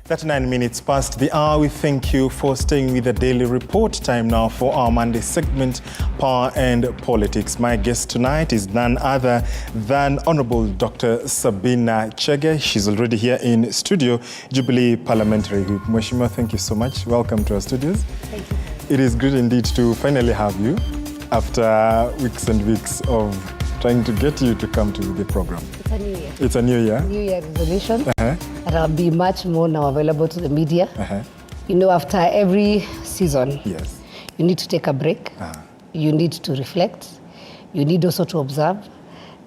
39 minutes past the hour. We thank you for staying with the Daily Report. Time now for our Monday segment, Power and Politics. My guest tonight is none other than Honorable Dr. Sabina Chege. She's already here in studio, Jubilee Parliamentary Group. Mheshimiwa, thank you so much. Welcome to our studios. Thank you. It is good indeed to finally have you after weeks and weeks of trying to get you to come to the program. It's a new year. It's a new year. New year resolution. And I'll be much more now available to the media. You know, after every season, Yes. you need to take a break. You need to reflect. You need also to observe.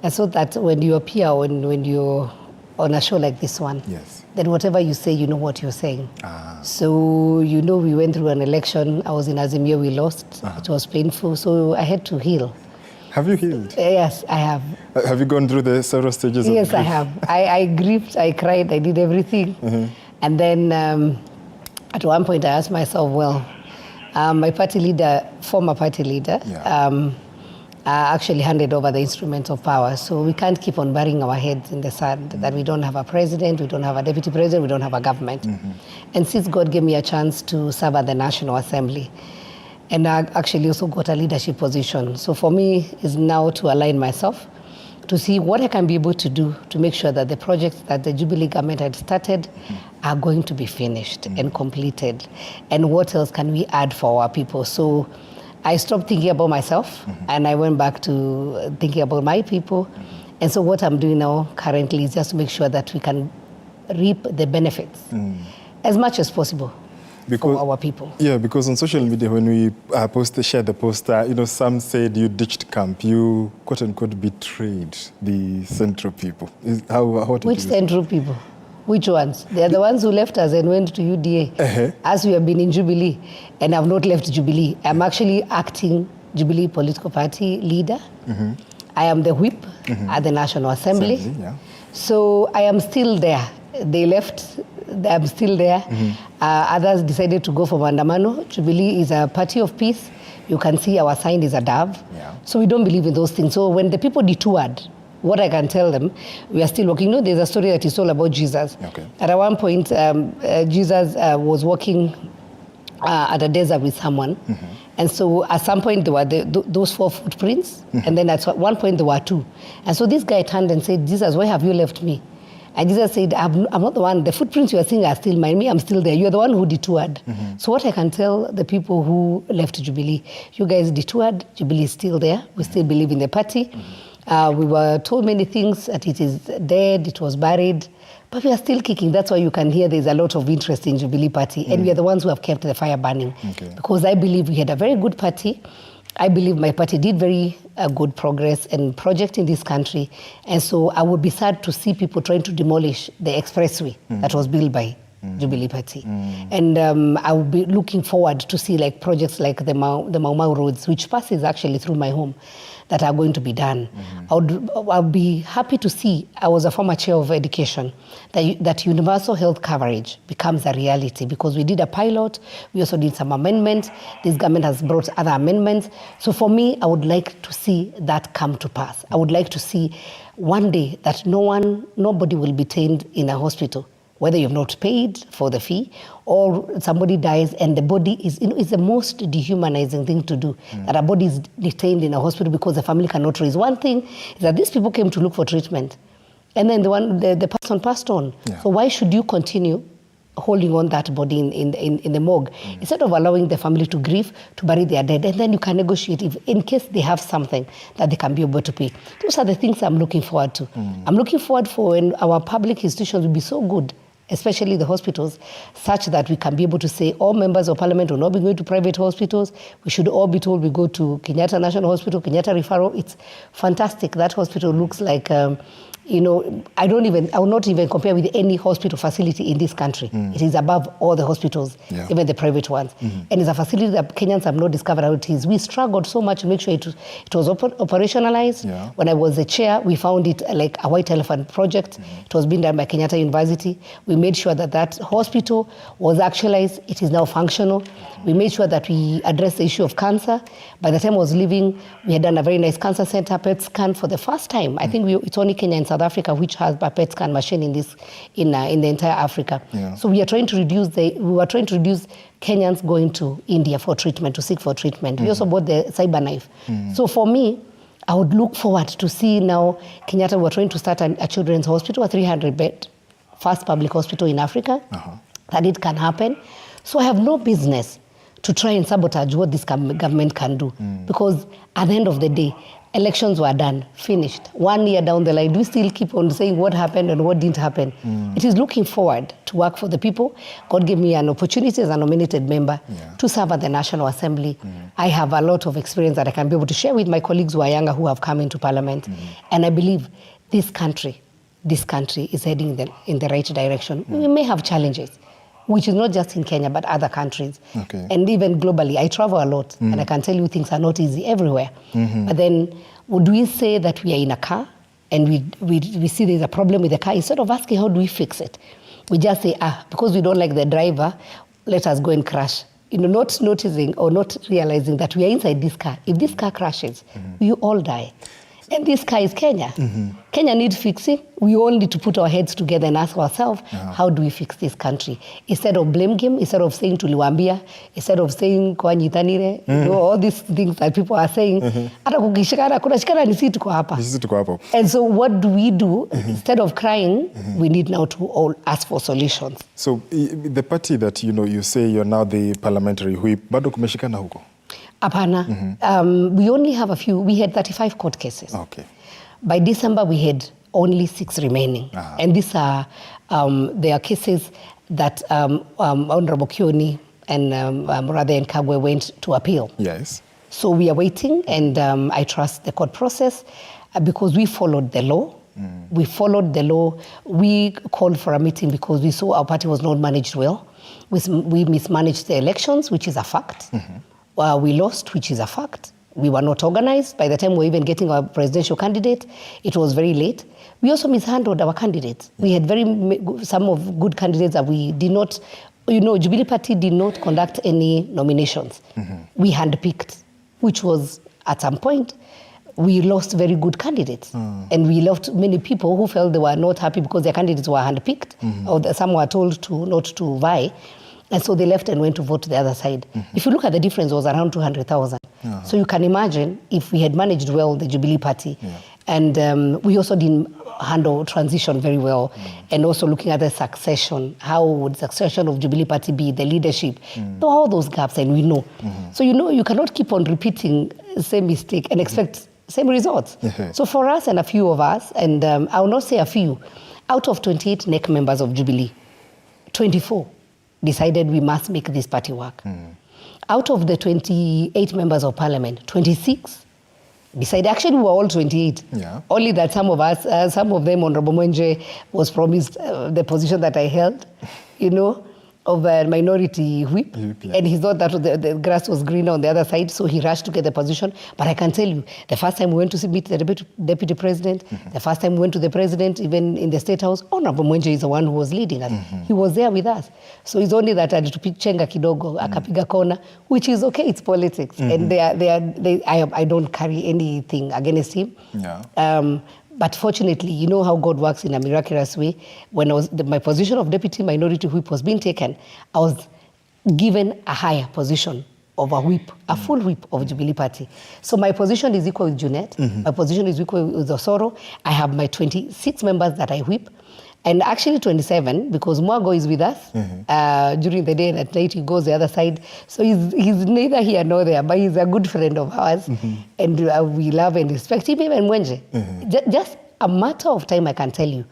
And so that when you appear, when you're on a show like this one, Yes. then whatever you say, you know what you're saying. So, you know, we went through an election. I was in Azimio, we lost. It was painful. So I had to heal. Have you healed? Yes, I have. Have you gone through the several stages of Yes, grief? I have. I grieved, I cried, I did everything. And then at one point I asked myself, well, my party leader, former party leader, actually handed over the instruments of power. So we can't keep on burying our heads in the sand that we don't have a president, we don't have a deputy president, we don't have a government. And since God gave me a chance to serve at the National Assembly, and I actually also got a leadership position. So for me, is now to align myself to see what I can be able to do to make sure that the projects that the Jubilee government had started are going to be finished and completed. And what else can we add for our people? So I stopped thinking about myself and I went back to thinking about my people. And so what I'm doing now currently is just to make sure that we can reap the benefits as much as possible. For our people. Yeah, because on social media, when we shared the poster, you know, some said you ditched camp, you quote unquote betrayed the central people. Which central people? Which ones? They are the ones who left us and went to UDA. As we have been in Jubilee and have not left Jubilee. I'm actually acting Jubilee political party leader. I am the whip at the National Assembly. So I am still there. They left, I'm still there. Others decided to go for Mandamano. Jubilee is a party of peace. You can see our sign is a dove. So we don't believe in those things. So when the people detoured, what I can tell them, we are still working. You know, there's a story that is all about Jesus. At one point, Jesus was walking at a desert with someone. And so at some point there were those 4 footprints. And then at one point there were 2. And so this guy turned and said, Jesus, why have you left me? And Jesus said, I'm not the one. The footprints you are seeing are still mine. Me, I'm still there. You're the one who detoured. So what I can tell the people who left Jubilee, you guys detoured. Jubilee is still there. We still believe in the party. We were told many things, that it is dead, it was buried. But we are still kicking. That's why you can hear there's a lot of interest in Jubilee Party. And we are the ones who have kept the fire burning. Because I believe we had a very good party. I believe my party did very good progress and project in this country. And so I would be sad to see people trying to demolish the expressway that was built by Jubilee Party. And I would be looking forward to see like projects like the Mau Mau roads, which passes actually through my home, that are going to be done. I'll be happy to see, I was a former chair of education, that universal health coverage becomes a reality, because we did a pilot, we also did some amendments, this government has brought other amendments. So for me, I would like to see that come to pass. I would like to see one day that nobody will be detained in a hospital, whether you've not paid for the fee or somebody dies and the body is, it's the most dehumanizing thing to do, that a body is detained in a hospital because the family cannot raise. One thing is that these people came to look for treatment and then the person passed on. So why should you continue holding on that body in the morgue instead of allowing the family to grieve, to bury their dead, and then you can negotiate if, in case they have something that they can be able to pay. Those are the things I'm looking forward to. I'm looking forward for when our public institutions will be so good, especially the hospitals, such that we can be able to say all members of parliament will not be going to private hospitals. We should all be told we go to Kenyatta National Hospital, Kenyatta Referral. It's fantastic. That hospital looks like, you know, I will not even compare with any hospital facility in this country. It is above all the hospitals, even the private ones. And it's a facility that Kenyans have not discovered how it is. We struggled so much to make sure it was operationalized. When I was the chair, we found it like a white elephant project. It was being done by Kenyatta University. We made sure that that hospital was actualized. It is now functional. We made sure that we addressed the issue of cancer. By the time I was leaving, we had done a very nice cancer center, PET scan for the first time. I think it's only Kenya and South Africa which has a PET scan machine in the entire Africa. Yeah. So we were trying to reduce Kenyans going to India for treatment, to seek for treatment. We also bought the cyber knife. So for me, I would look forward to see now Kenyatta, we're trying to start a children's hospital, a 300-bed first public hospital in Africa, that it can happen. So I have no business to try and sabotage what this government can do. Because at the end of the day, elections were done, finished. 1 year down the line, we still keep on saying what happened and what didn't happen. It is looking forward to work for the people. God gave me an opportunity as a nominated member to serve at the National Assembly. I have a lot of experience that I can be able to share with my colleagues who are younger, who have come into Parliament. And I believe this country is heading in the right direction. We may have challenges, which is not just in Kenya, but other countries. And even globally. I travel a lot, and I can tell you things are not easy everywhere. But then, would we say that we are in a car, and we see there's a problem with the car, instead of asking how do we fix it? We just say, because we don't like the driver, let us go and crash. Not noticing or not realizing that we are inside this car. If this car crashes, we all die. And this car is Kenya. Kenya needs fixing. We all need to put our heads together and ask ourselves, how do we fix this country? Instead of blame game, instead of saying tuliwambia, instead of saying kwa nyitanire, all these things that people are saying, and so what do we do? Instead of crying, we need now to all ask for solutions. So the party that you say you're now the parliamentary whip, bado kumeshikana huko? Apana. We only have a few. We had 35 court cases. By December, we had only 6 remaining. And these are, they are cases that Honorable Kioni and Rather and Kagwe went to appeal. Yes. So we are waiting, and I trust the court process because we followed the law. We followed the law. We called for a meeting because we saw our party was not managed well. We mismanaged the elections, which is a fact. We lost, which is a fact. We were not organized. By the time we were even getting our presidential candidate, it was very late. We also mishandled our candidates. We had some of good candidates that we did not, Jubilee Party did not conduct any nominations. We handpicked, which was, at some point, we lost very good candidates. And we lost many people who felt they were not happy because their candidates were handpicked, or some were told not to vie. And so they left and went to vote to the other side. If you look at the difference, it was around 200,000. So you can imagine if we had managed well the Jubilee Party. And we also didn't handle transition very well. And also looking at the succession, how would succession of Jubilee Party be, the leadership, all those gaps, and we know. So you cannot keep on repeating the same mistake and expect same results. So for us and a few of us, and I will not say a few, out of 28 NEC members of Jubilee, 24 decided we must make this party work. Out of the 28 members of parliament, 26 decided, actually we were all 28. Only that some of us, some of them, Honorable Mwenje was promised the position that I held, of a minority whip. And he thought that the grass was greener on the other side, so he rushed to get the position. But I can tell you, the first time we went to meet the deputy president, the first time we went to the president, even in the State House, Honorable Mwenje is the one who was leading us. He was there with us. So it's only that I had to pick Chenga kidogo, akapiga kona, which is okay, it's politics. And I don't carry anything against him. But fortunately, you know how God works in a miraculous way. When my position of deputy minority whip was being taken, I was given a higher position of a whip, a full whip of Jubilee Party. So my position is equal with Junet. My position is equal with Osoro. I have my 26 members that I whip. And actually 27, because Mwago is with us during the day and at night he goes the other side. So he's neither here nor there, but he's a good friend of ours. And we love and respect him, and Mwenje. Just a matter of time, I can tell you.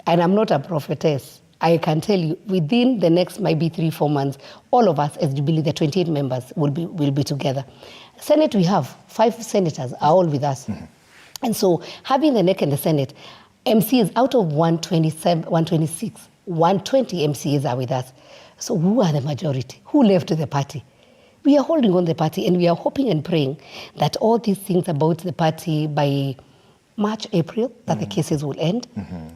And I'm not a prophetess. I can tell you, within the next maybe 3-4 months, all of us as Jubilee, the 28 members, will be together. Senate, we have 5 senators are all with us. And so having the NEC and the Senate, MCs out of 126, 120 MCs are with us. So who are the majority? Who left the party? We are holding on the party, and we are hoping and praying that all these things about the party by March, April, that the cases will end,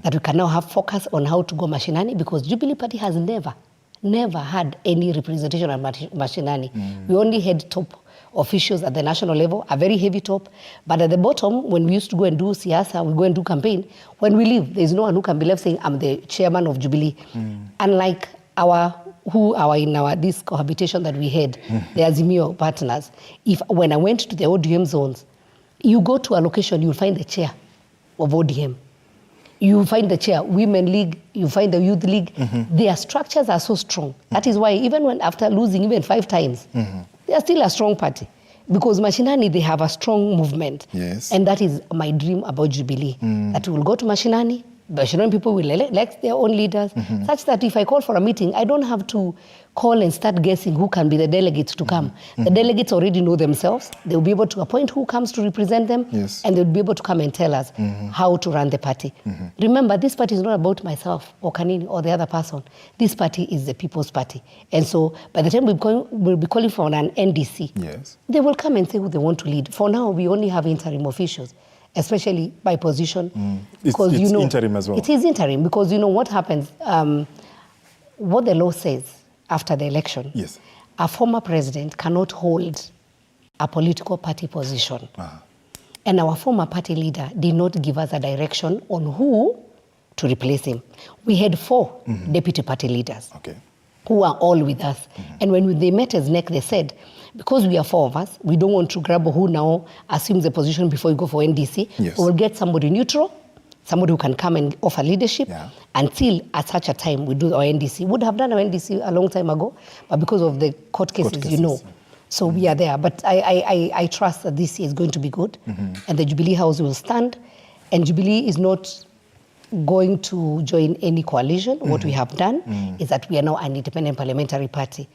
that we can now have focus on how to go mashinani, because Jubilee Party has never never had any representation at mashinani. We only had top officials at the national level, a very heavy top. But at the bottom, when we used to go and do siasa, we go and do campaign, when we leave, there's no one who can be left saying, I'm the chairman of Jubilee. Unlike this cohabitation that we had, the Azimio partners, when I went to the ODM zones, you go to a location, you'll find the chair of ODM. You find the chair, Women League, you find the Youth League. Their structures are so strong. That is why even when after losing even 5 times, they are still a strong party. Because Mashinani, they have a strong movement. Yes. And that is my dream about Jubilee. That we will go to Mashinani, Mashinani people will elect their own leaders, such that if I call for a meeting, I don't have to call and start guessing who can be the delegates to come. The delegates already know themselves. They'll be able to appoint who comes to represent them, and they'll be able to come and tell us how to run the party. Remember, this party is not about myself or Kanini or the other person. This party is the People's Party. And so by the time we'll be calling for an NDC, they will come and say who they want to lead. For now, we only have interim officials, especially by position. Because it's interim as well. It is interim because you know what happens, what the law says after the election, a former president cannot hold a political party position. And our former party leader did not give us a direction on who to replace him. We had 4 deputy party leaders who are all with us. And when they met as NEC, they said, because we are 4 of us, we don't want to grab who now assumes the position before we go for NDC. We will get somebody neutral, somebody who can come and offer leadership until at such a time we do our NDC. Would have done our NDC a long time ago, but because of the court cases, you know. So we are there. But I trust that this year is going to be good and the Jubilee House will stand. And Jubilee is not going to join any coalition. What we have done is that we are now an independent parliamentary party.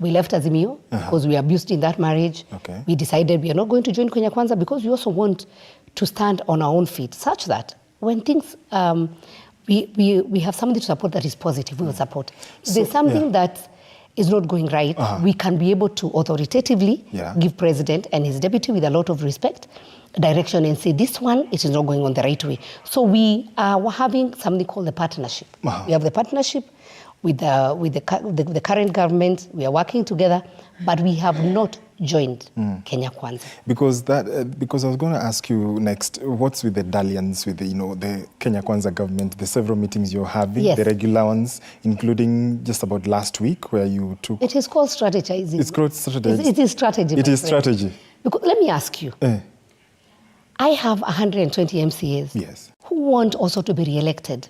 We left Azimio because we abused in that marriage. We decided we are not going to join Kenya Kwanza because we also want to stand on our own feet, such that when things, we have something to support that is positive, we will support. If there's something that is not going right, we can be able to authoritatively give president and his deputy with a lot of respect direction and say, this one, it is not going on the right way. So we're having something called the partnership. We have the partnership with the current government. We are working together, but we have not joined Kenya Kwanza. Because I was going to ask you next, what's with the dalliance with the Kenya Kwanza government, the several meetings you're having, the regular ones, including just about last week where you took... It is called strategizing. It's called strategizing. It is strategy. It is strategy. Because, let me ask you, I have 120 MCAs who want also to be re-elected.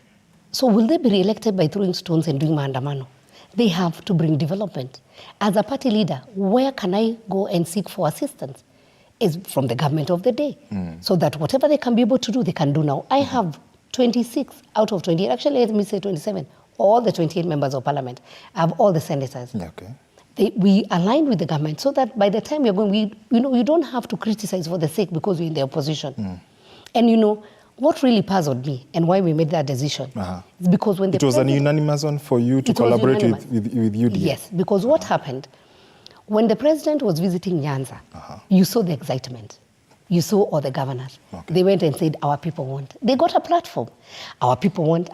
So will they be re-elected by throwing stones and doing maandamano? They have to bring development. As a party leader, where can I go and seek for assistance? Is from the government of the day. So that whatever they can be able to do, they can do now. I have 26 out of 28, actually let me say 27, all the 28 members of parliament. I have all the senators. We align with the government so that by the time we're going, you don't have to criticize for the sake because you're in the opposition. And what really puzzled me and why we made that decision is because when it was an unanimous one for you to collaborate with UDA. Yes, because what happened, when the president was visiting Nyanza, you saw the excitement. You saw all the governors. They went and said, our people want. They got a platform. Our people want,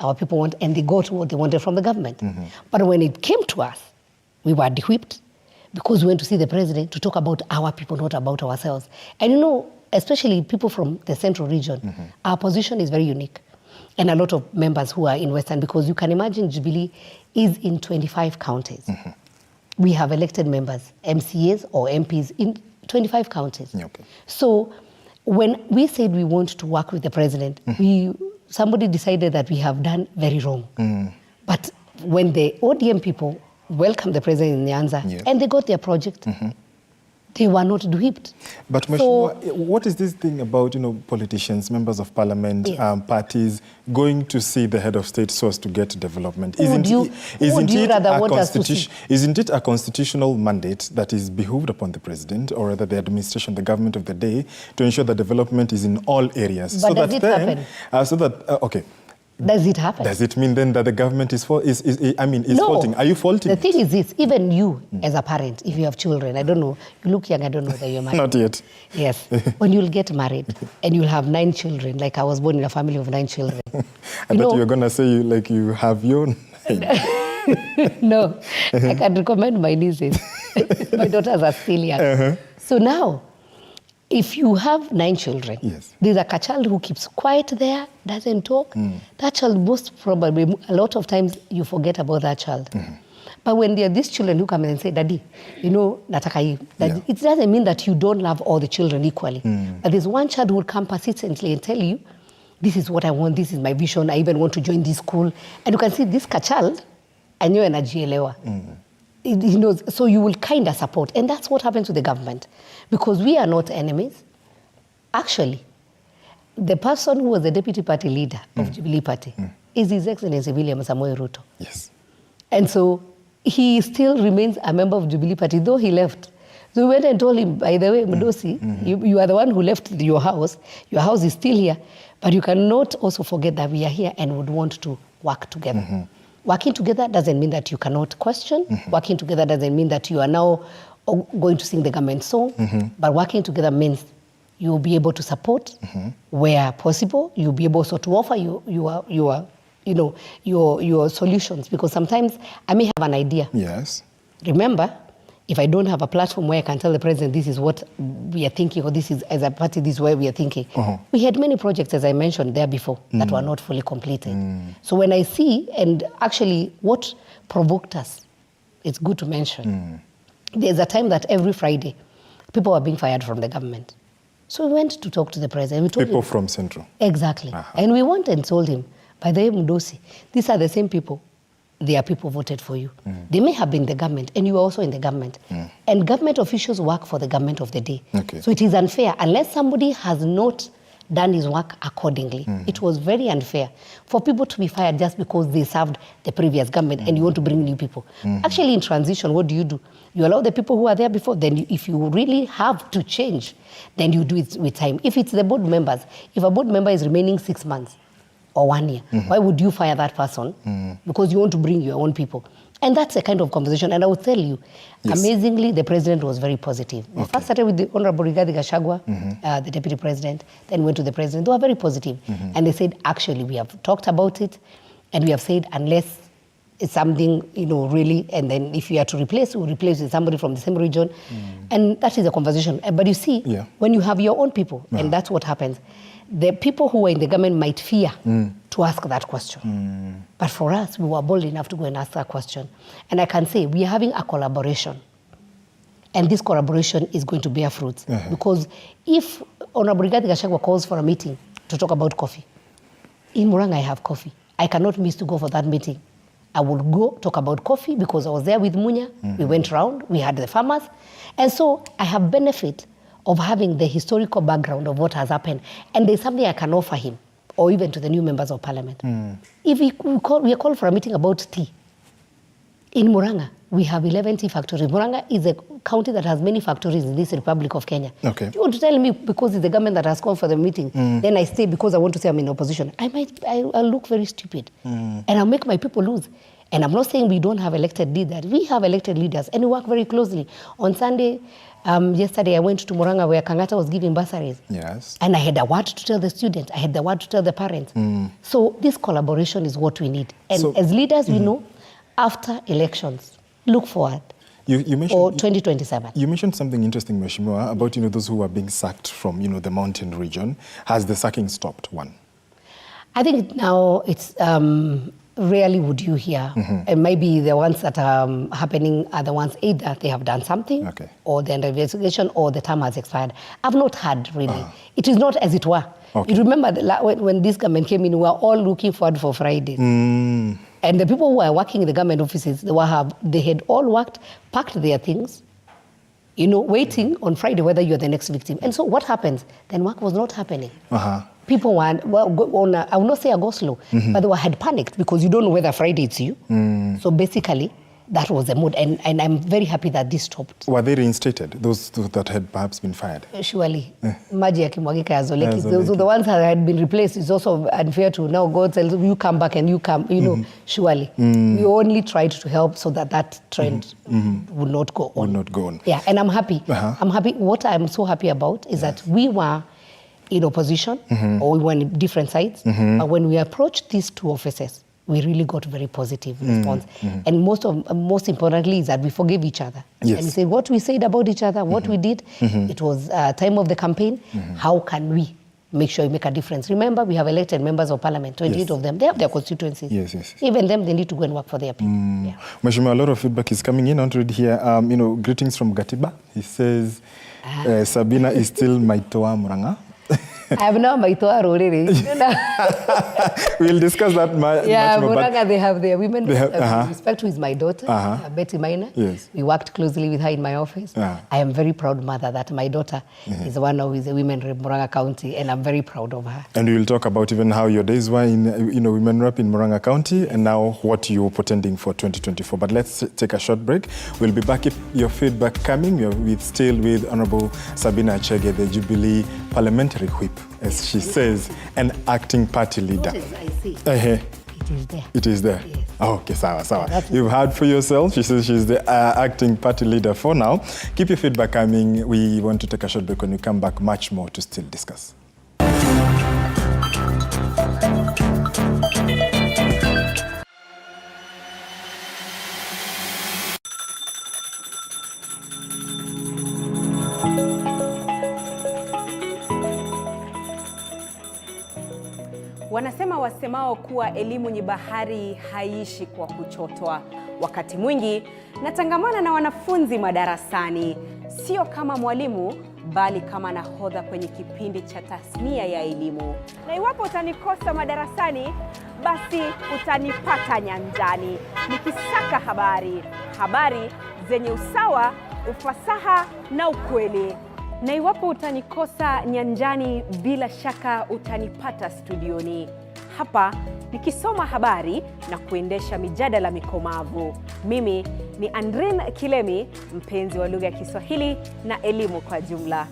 and they got what they wanted from the government. But when it came to us, we were de-whipped because we went to see the president to talk about our people, not about ourselves. And especially people from the central region, our position is very unique. And a lot of members who are in Western, because you can imagine Jubilee is in 25 counties. We have elected members, MCAs or MPs in 25 counties. So when we said we want to work with the president, somebody decided that we have done very wrong. But when the ODM people welcomed the president in Nyanza and they got their project, they were not whipped. But what is this thing about politicians, members of parliament, parties going to see the head of state so as to get development? Isn't it a constitutional mandate that is behooved upon the president, or rather the administration, the government of the day, to ensure that development is in all areas? But does it happen? Does it happen? Does it mean then that the government is faulting? Are you faulting? The thing is this, even you as a parent, if you have children, I don't know, you look young, I don't know whether you're married. Not yet. Yes. When you'll get married and you'll have 9 children, like I was born in a family of 9 children. I thought you were going to say you have your 9. No, I can recommend my nieces. My daughters are still young. So now, if you have 9 children, there's like a child who keeps quiet there, doesn't talk. That child, most probably, a lot of times you forget about that child. But when there are these children who come in and say, Daddy, you know, nataka hii, it doesn't mean that you don't love all the children equally. But there's one child who will come persistently and tell you, this is what I want, this is my vision, I even want to join this school. And you can see this child, and you're anajielewa. You know, so you will kind of support. And that's what happens to the government. Because we are not enemies. Actually, the person who was the deputy party leader of Jubilee Party is His Excellency William Samoei Ruto. Yes. And so he still remains a member of Jubilee Party, though he left. So we went and told him, by the way, Mdosi, you are the one who left your house. Your house is still here. But you cannot also forget that we are here and would want to work together. Working together doesn't mean that you cannot question. Working together doesn't mean that you are now going to sing the government song. But working together means you will be able to support where possible. You'll be able also to offer your solutions. Because sometimes I may have an idea. Yes. Remember, if I don't have a platform where I can tell the president this is what we are thinking, or this is, as a party, this is where we are thinking. We had many projects, as I mentioned there before, that were not fully completed. So when I see, and actually what provoked us, it's good to mention. There's a time that every Friday, people were being fired from the government. So we went to talk to the president. We told people him, from Central. Exactly. And we went and told him, by the way, Mdosi, these are the same people. They are people voted for you. They may have been the government, and you are also in the government. And government officials work for the government of the day. So it is unfair, unless somebody has not done his work accordingly. It was very unfair for people to be fired just because they served the previous government and you want to bring new people. Actually, in transition, what do? You allow the people who are there before, then if you really have to change, then you do it with time. If it's the board members, if a board member is remaining 6 months, or 1 year. Why would you fire that person? Because you want to bring your own people. And that's a kind of conversation. And I will tell you, amazingly, the president was very positive. We first started with the Honorable Rigathi Gachagua, the deputy president, then went to the president. They were very positive. And they said, actually, we have talked about it, and we have said, unless it's something, really, and then if you are to replace, we'll replace with somebody from the same region. And that is a conversation. But you see, when you have your own people, and that's what happens, the people who were in the government might fear to ask that question. But for us, we were bold enough to go and ask that question. And I can say we are having a collaboration. And this collaboration is going to bear fruits. Because if Honorable Rigathi Gachagua calls for a meeting to talk about coffee, in Murang'a I have coffee. I cannot miss to go for that meeting. I will go talk about coffee because I was there with Munya. We went around, we had the farmers. And so I have benefit of having the historical background of what has happened. And there's something I can offer him, or even to the new members of parliament. If we are called for a meeting about tea, in Murang'a, we have 11 tea factories. Murang'a is a county that has many factories in this Republic of Kenya. Do you want to tell me because it's the government that has called for the meeting, then I stay because I want to say I'm in opposition? I'll look very stupid. And I'll make my people lose. And I'm not saying we don't have elected leaders. We have elected leaders, and we work very closely. On Sunday, yesterday, I went to Murang'a where Kangata was giving bursaries. And I had a word to tell the students. I had the word to tell the parents. So this collaboration is what we need. And so, as leaders, we know after elections, look forward. You mentioned, or 2027. You mentioned something interesting, Mheshimiwa, about those who are being sacked from the mountain region. Has the sacking stopped? One. I think now it's rarely would you hear, and maybe the ones that are happening are the ones either they have done something, or the investigation, or the term has expired. I've not heard really. It is not as it were. You remember when this government came in, we were all looking forward for Fridays. And the people who were working in the government offices, they had all worked, packed their things, waiting on Friday whether you're the next victim. And so what happens? Then work was not happening. People were, I will not say a go slow, but they had panicked because you don't know whether Friday it's you. So basically, that was the mood. And I'm very happy that this stopped. Were they reinstated, those that had perhaps been fired? Surely. Maji yakimwagika yazoleki. The ones that had been replaced is also unfair to now God tells you come back and you come, surely. We only tried to help so that trend would not go on. Would not go on. Yeah, and I'm happy. I'm happy. What I'm so happy about is that we were in opposition, or we were on different sides. But when we approached these two offices, we really got very positive response. And most importantly is that we forgave each other. Yes. And we said what we said about each other, what we did. It was time of the campaign. How can we make sure we make a difference? Remember, we have elected members of parliament, 28 of them. They have their constituencies. Yes. Even them, they need to go and work for their people. Yeah. Mheshimiwa, a lot of feedback is coming in. I want to read here, greetings from Gatiba. He says, Sabina is still my toa muranga. I have now my toa already. We'll discuss that much more. Muranga, they have their women. Respect, who is my daughter, Betty Minor. Yes. We worked closely with her in my office. I am very proud mother that my daughter is one of the women rep Muranga County, and I'm very proud of her. And we will talk about even how your days were in women rep in Muranga County, and now what you're pretending for 2024. But let's take a short break. We'll be back. If your feedback coming. We're still with Honorable Sabina Chege, the Jubilee parliamentary whip, as she says, an acting party leader. What is I see? It is there. It is there? Yes. Oh, okay, sawa. You've heard for yourself. She says she's the acting party leader for now. Keep your feedback coming. We want to take a short break. When we come back, much more to still discuss. Wanasema wasemao kuwa elimu ni bahari haiishi kwa kuchotwa. Wakati mwingi natangamana na wanafunzi madarasani, sio kama mwalimu bali kama nahodha kwenye kipindi cha tasnia ya elimu. Na iwapo utanikosa madarasani, basi utanipata nyanjani nikisaka habari zenye usawa, ufasaha na ukweli. Na iwapo utanikosa nyanjani, bila shaka utanipata studioni, hapa nikisoma habari na kuendesha mijadala mikomavu. Mimi ni Andrin Kilemi, mpenzi wa lugha ya Kiswahili na elimu kwa jumla.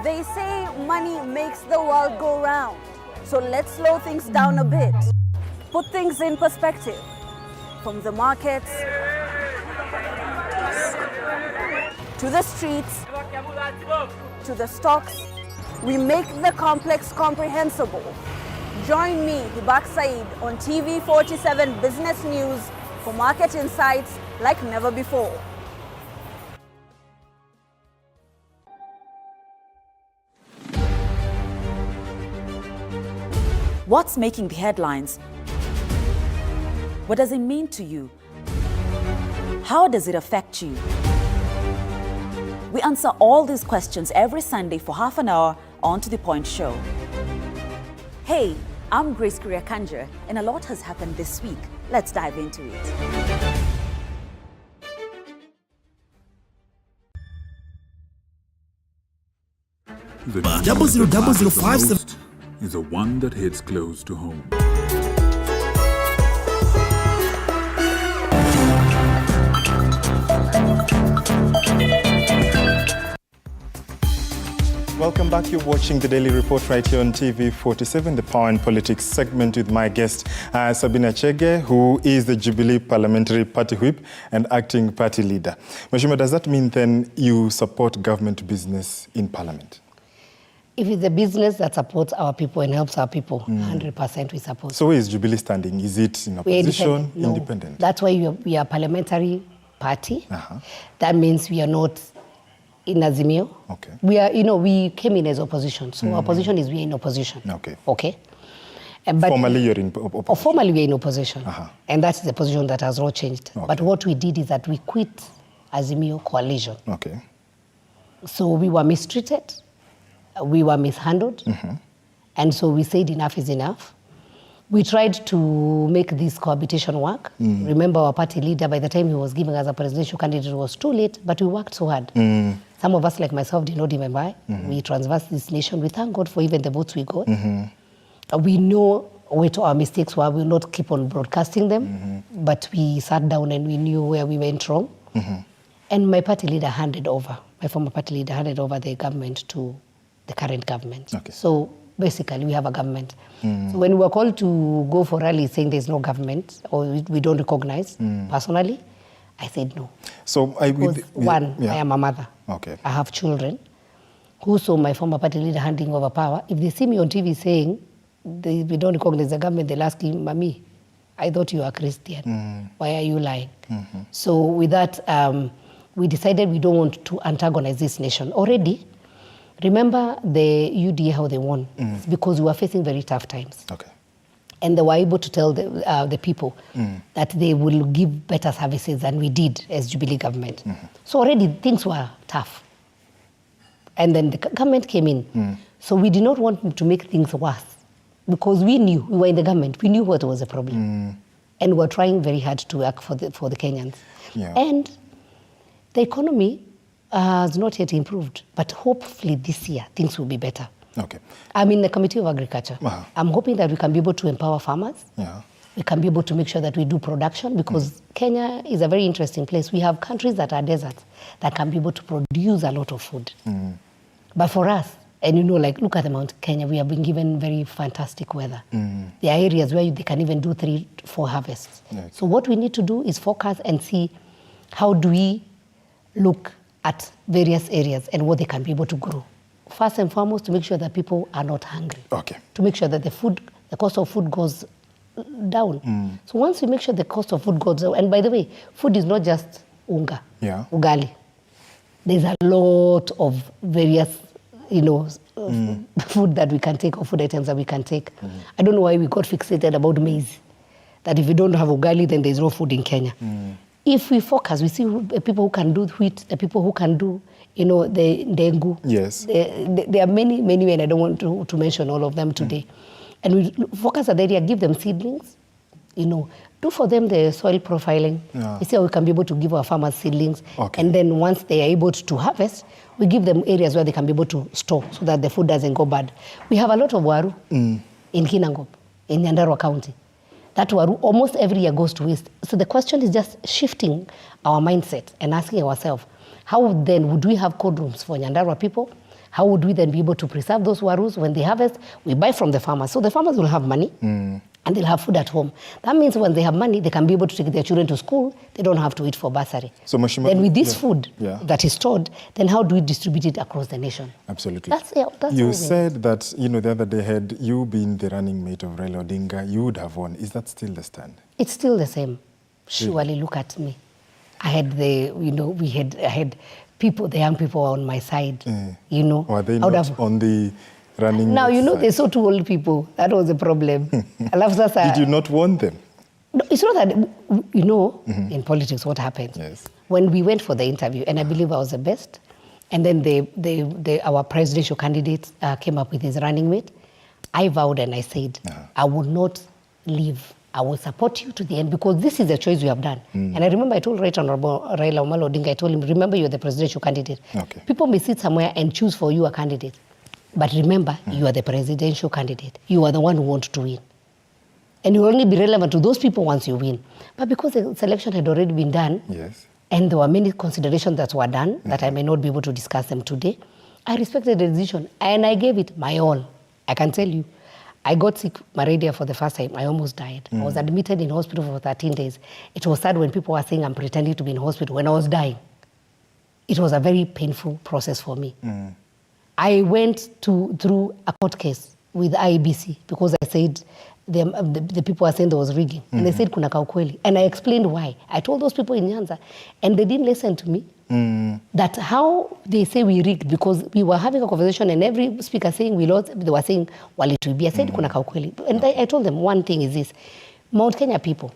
They say money makes the world go round. So let's slow things down a bit. Put things in perspective. From the markets to the streets to the stocks, we make the complex comprehensible. Join me, Hibak Said, on TV47 Business News for market insights like never before. What's making the headlines? What does it mean to you? How does it affect you? We answer all these questions every Sunday for half an hour on To The Point Show. Hey, I'm Grace Kuriakanja, and a lot has happened this week. Let's dive into it. The 000057 is the one that hits close to home. Welcome back. You're watching the Daily Report right here on TV47, the Power and Politics segment with my guest, Sabina Chege, who is the Jubilee Parliamentary Party Whip and acting party leader. Mheshimiwa, does that mean then you support government business in Parliament? If it's a business that supports our people and helps our people, 100% we support. So where is Jubilee standing? Is it in opposition? No. Independent? That's why we are a parliamentary party. That means we are not in Azimio. Okay. We are, we came in as opposition. So opposition is we are in opposition. Okay. But formally you're in opposition? Formally we are in opposition. And that's the position that has not changed. Okay. But what we did is that we quit Azimio coalition. Okay. So we were mistreated. We were mishandled. And so we said enough is enough. We tried to make this cohabitation work. Remember our party leader, by the time he was giving us a presidential candidate, it was too late, but we worked so hard. Some of us, like myself, did not even buy. We transversed this nation. We thank God for even the votes we got. We know what our mistakes were. We will not keep on broadcasting them, but we sat down and we knew where we went wrong. And my party leader handed over, my former party leader handed over the government to the current government. Okay. So basically, we have a government. So when we were called to go for rallies saying there's no government or we don't recognize, personally, I said no. So Because I am a mother. Okay. I have children who saw my former party leader handing over power. If they see me on TV saying we don't recognize the government, they'll ask him, Mami, I thought you were Christian. Why are you lying? So with that, we decided we don't want to antagonize this nation. Already, remember the UDA, how they won? It's because we were facing very tough times. Okay. And they were able to tell the people that they will give better services than we did as Jubilee government. So already things were tough. And then the government came in. So we did not want to make things worse because we knew, we were in the government, we knew what was the problem. And we were trying very hard to work for the Kenyans. Yeah. And the economy has not yet improved, but hopefully this year things will be better. Okay. I'm in the Committee of Agriculture. I'm hoping that we can be able to empower farmers. Yeah. We can be able to make sure that we do production because Kenya is a very interesting place. We have countries that are deserts that can be able to produce a lot of food. But for us, and you know, like look at the Mount Kenya, we have been given very fantastic weather. There are areas where they can even do 3-4 harvests. Right. So what we need to do is focus and see how do we look at various areas and what they can be able to grow. First and foremost, to make sure that people are not hungry. Okay. To make sure that the cost of food goes down. So once we make sure the cost of food goes down, and by the way, food is not just unga, ugali. There's a lot of various, food that we can take or food items that we can take. I don't know why we got fixated about maize. That if we don't have ugali, then there's no food in Kenya. If we focus, we see people who can do wheat, the people who can do, the dengu. Yes. There are many, many, and I don't want to mention all of them today. And we focus at the area, give them seedlings, do for them the soil profiling. We see how we can be able to give our farmers seedlings. Okay. And then once they are able to harvest, we give them areas where they can be able to store so that the food doesn't go bad. We have a lot of waru in Kinangop, in Nyandarua County. That waru almost every year goes to waste. So the question is just shifting our mindset and asking ourselves, how then would we have cold rooms for Nyandarua people? How would we then be able to preserve those warus when they harvest? We buy from the farmers. So the farmers will have money and they'll have food at home. That means when they have money, they can be able to take their children to school. They don't have to eat for bursary. So then with this food that is stored, then how do we distribute it across the nation? Absolutely. That's you said that, the other day, had you been the running mate of Raila Odinga, you would have won. Is that still the stand? It's still the same. Surely, look at me. I had I had people, the young people on my side, Or are they not on the running now, side? they're so too old people. That was the problem. Did you not want them? No, it's not that, in politics, what happens? Yes. When we went for the interview, and I believe I was the best, and then our presidential candidate came up with his running mate, I vowed and I said, I will not leave. I will support you to the end because this is the choice we have done. And I remember I told Right Honorable Raila Omolo Odinga, I told him, remember you're the presidential candidate. Okay. People may sit somewhere and choose for you a candidate. But remember, you are the presidential candidate. You are the one who wants to win. And you will only be relevant to those people once you win. But because the selection had already been done, and there were many considerations that were done, that I may not be able to discuss them today, I respected the decision and I gave it my all. I can tell you, I got sick malaria for the first time. I almost died. I was admitted in hospital for 13 days. It was sad when people were saying I'm pretending to be in hospital when I was dying. It was a very painful process for me. I went through a court case with IEBC because I said the people were saying there was rigging. And they said kuna kaukweli. And I explained why. I told those people in Nyanza and they didn't listen to me. That how they say we rigged because we were having a conversation and every speaker saying we lost, they were saying walituibia. I said kuna kaukweli. And I told them one thing is this. Mount Kenya people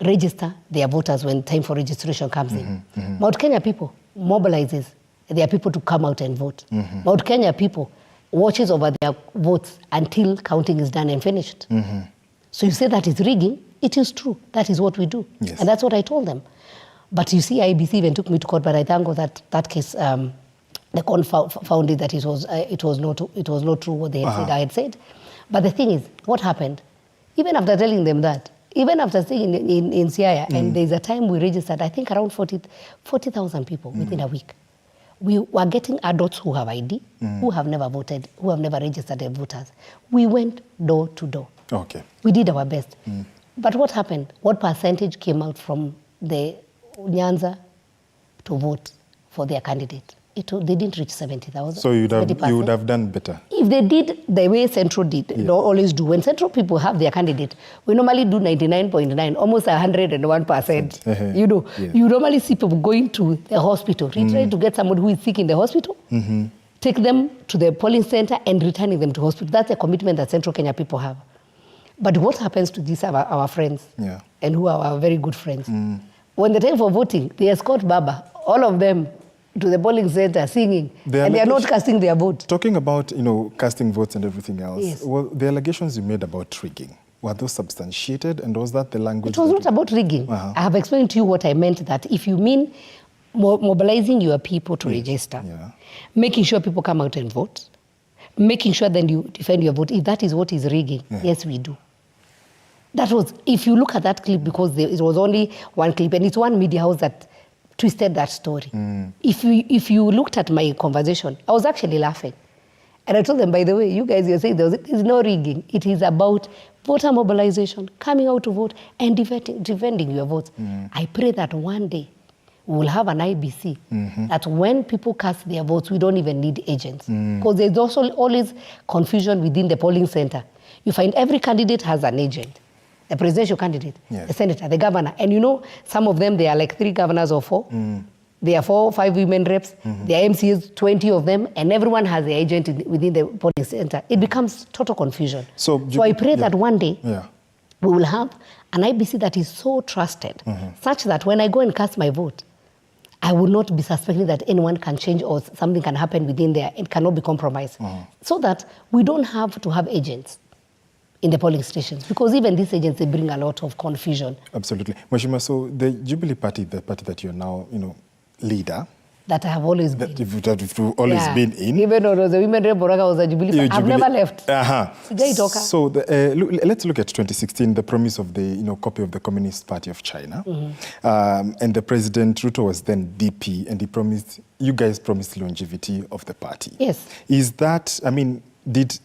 register their voters when time for registration comes in. Mount Kenya people mobilizes their people to come out and vote. Mount Kenya people watches over their votes until counting is done and finished. So you say that is rigging, it is true. That is what we do. Yes. And that's what I told them. But you see, IBC even took me to court, but I thank God that case, the court found it that it was not true what they had said, I had said. But the thing is, what happened? Even after telling them that, even after staying in Siaya, and there's a time we registered, I think around 40,000 people within a week. We were getting adults who have ID, who have never voted, who have never registered as voters. We went door to door. Okay. We did our best. But what happened? What percentage came out from the Nyanza to vote for their candidate? They didn't reach 70,000. So you would have done better. If they did the way Central did, they always do. When Central people have their candidate, we normally do 99.9, almost 101%. You know, you normally see people going to the hospital, trying to get someone who is sick in the hospital, take them to the polling center and returning them to hospital. That's a commitment that Central Kenya people have. But what happens to these our friends, and who are our very good friends? When the time for voting, they escort BAMBA, all of them, to the polling center singing, and they are not casting their vote. Talking about, casting votes and everything else, yes. Well, the allegations you made about rigging, were those substantiated, and was that the language? It was not about rigging. I have explained to you what I meant, that if you mean mobilizing your people to register, making sure people come out and vote, making sure then you defend your vote, if that is what is rigging, yes, we do. That was, if you look at that clip, because it was only one clip, and it's one media house that twisted that story. If you looked at my conversation, I was actually laughing. And I told them, by the way, you guys, you're saying there is no rigging. It is about voter mobilization, coming out to vote, and defending your votes. I pray that one day we will have an IBC, that when people cast their votes, we don't even need agents. Because there's also always confusion within the polling center. You find every candidate has an agent. The presidential candidate, the senator, the governor. And some of them, they are like 3 governors or 4. There are 4 or 5 women reps. There are MCs, 20 of them, and everyone has the agent within the polling center. It becomes total confusion. So I pray that one day we will have an IBC that is so trusted, such that when I go and cast my vote, I will not be suspecting that anyone can change or something can happen within there. It cannot be compromised. So that we don't have to have agents in the polling stations, because even these agents, they bring a lot of confusion. Absolutely. Mheshimiwa, so the Jubilee Party, the party that you're now, leader. That I have always been. That you've always been in. Even though the women rep was a Jubilee, I've never left. So let's look at 2016, the promise of the copy of the Communist Party of China. And the President Ruto was then DP, and you guys promised longevity of the party. Yes. Is that, did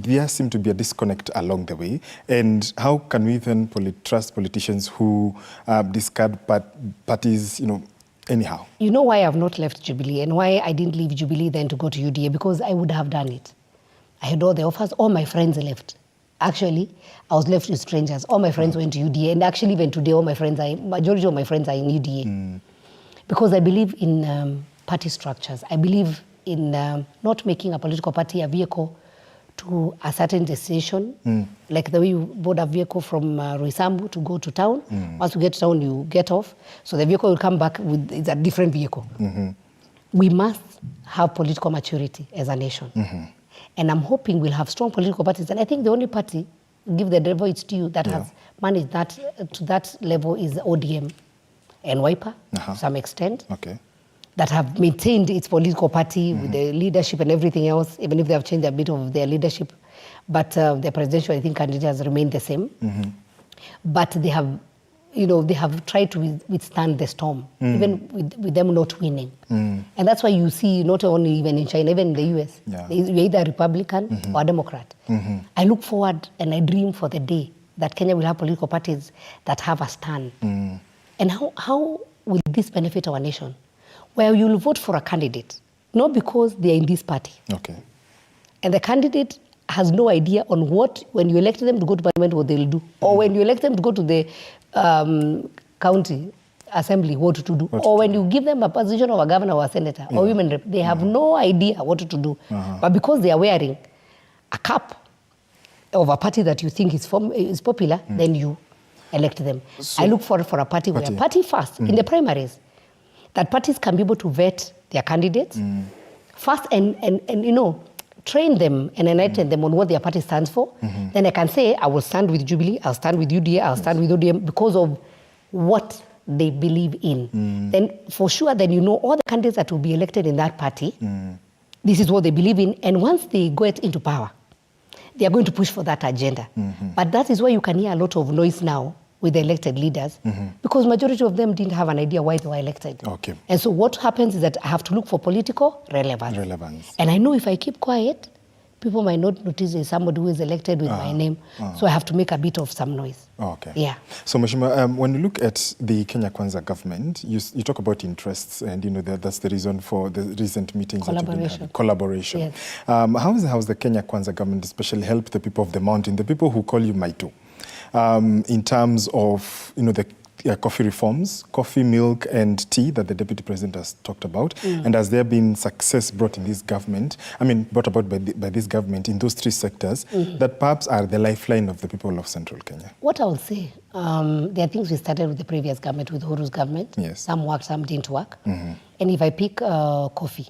there seem to be a disconnect along the way? And how can we then trust politicians who discard parties, anyhow? You know why I've not left Jubilee, and why I didn't leave Jubilee then to go to UDA? Because I would have done it. I had all the offers. All my friends left. Actually, I was left with strangers. All my friends went to UDA, and actually even today, majority of my friends are in UDA. Because I believe in party structures. I believe in not making a political party a vehicle to a certain destination, like the way you board a vehicle from Roysambu to go to town. Once you get to town, you get off. So the vehicle will come back it's a different vehicle. We must have political maturity as a nation. And I'm hoping we'll have strong political parties. And I think the only party, give the devil its due, that has managed that to that level is ODM and Wiper, to some extent. That have maintained its political party with the leadership and everything else, even if they have changed a bit of their leadership. But the presidential, I think, candidate has remained the same. But they have, they have tried to withstand the storm, even with them not winning. And that's why you see, not only even in China, even in the US, you're either Republican or Democrat. I look forward and I dream for the day that Kenya will have political parties that have a stand. And how will this benefit our nation? Where you'll vote for a candidate, not because they're in this party. And the candidate has no idea on what, when you elect them to go to parliament, what they'll do. Or when you elect them to go to the county assembly, what to do. Or when you give them a position of a governor or a senator or women rep, they have no idea what to do. But because they are wearing a cap of a party that you think is popular, then you elect them. So, I look for a party where party first, in the primaries, that parties can be able to vet their candidates first and train them and enlighten them on what their party stands for. Then I can say, I will stand with Jubilee, I'll stand with UDA, I'll stand with ODM because of what they believe in. Then for sure, then all the candidates that will be elected in that party, this is what they believe in. And once they get into power, they are going to push for that agenda. But that is why you can hear a lot of noise now with the elected leaders because majority of them didn't have an idea why they were elected. Okay. And so what happens is that I have to look for political relevance. And I know if I keep quiet, people might not notice there's somebody who is elected with my name. So I have to make a bit of some noise. Okay. Yeah. So, Mheshimiwa, when you look at the Kenya Kwanza government, you talk about interests, and that's the reason for the recent meetings. Collaboration. Yes. How's the Kenya Kwanza government especially helped the people of the mountain, the people who call you Maitu, in terms of the coffee reforms, coffee, milk, and tea that the Deputy President has talked about? And has there been success brought in this government, brought about by this government in those three sectors that perhaps are the lifeline of the people of Central Kenya? What I will say, there are things we started with the previous government, with Uhuru's government. Yes. Some worked, some didn't work. And if I pick coffee,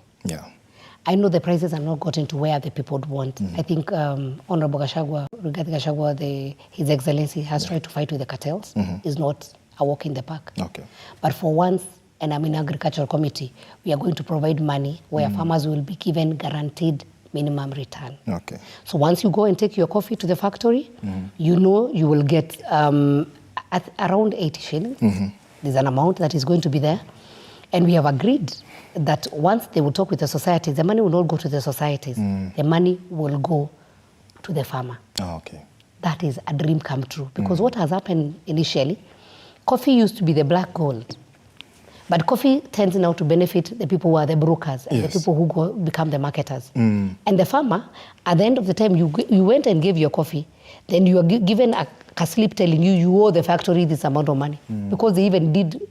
I know the prices have not gotten to where the people would want. I think Honorable Gachagua, Rigathi Gachagua, His Excellency, has tried to fight with the cartels. It's not a walk in the park. Okay. But for once, and I'm in agricultural committee, we are going to provide money where farmers will be given guaranteed minimum return. Okay. So once you go and take your coffee to the factory, you know you will get at around 80 shillings. There's an amount that is going to be there. And we have agreed that once they will talk with the societies, the money will not go to the societies. The money will go to the farmer. Okay. That is a dream come true. Because what has happened initially, coffee used to be the black gold. But coffee tends now to benefit the people who are the brokers and the people who become the marketers. And the farmer, at the end of the time, you went and gave your coffee, then you are given a slip telling you owe the factory this amount of money. Because they even did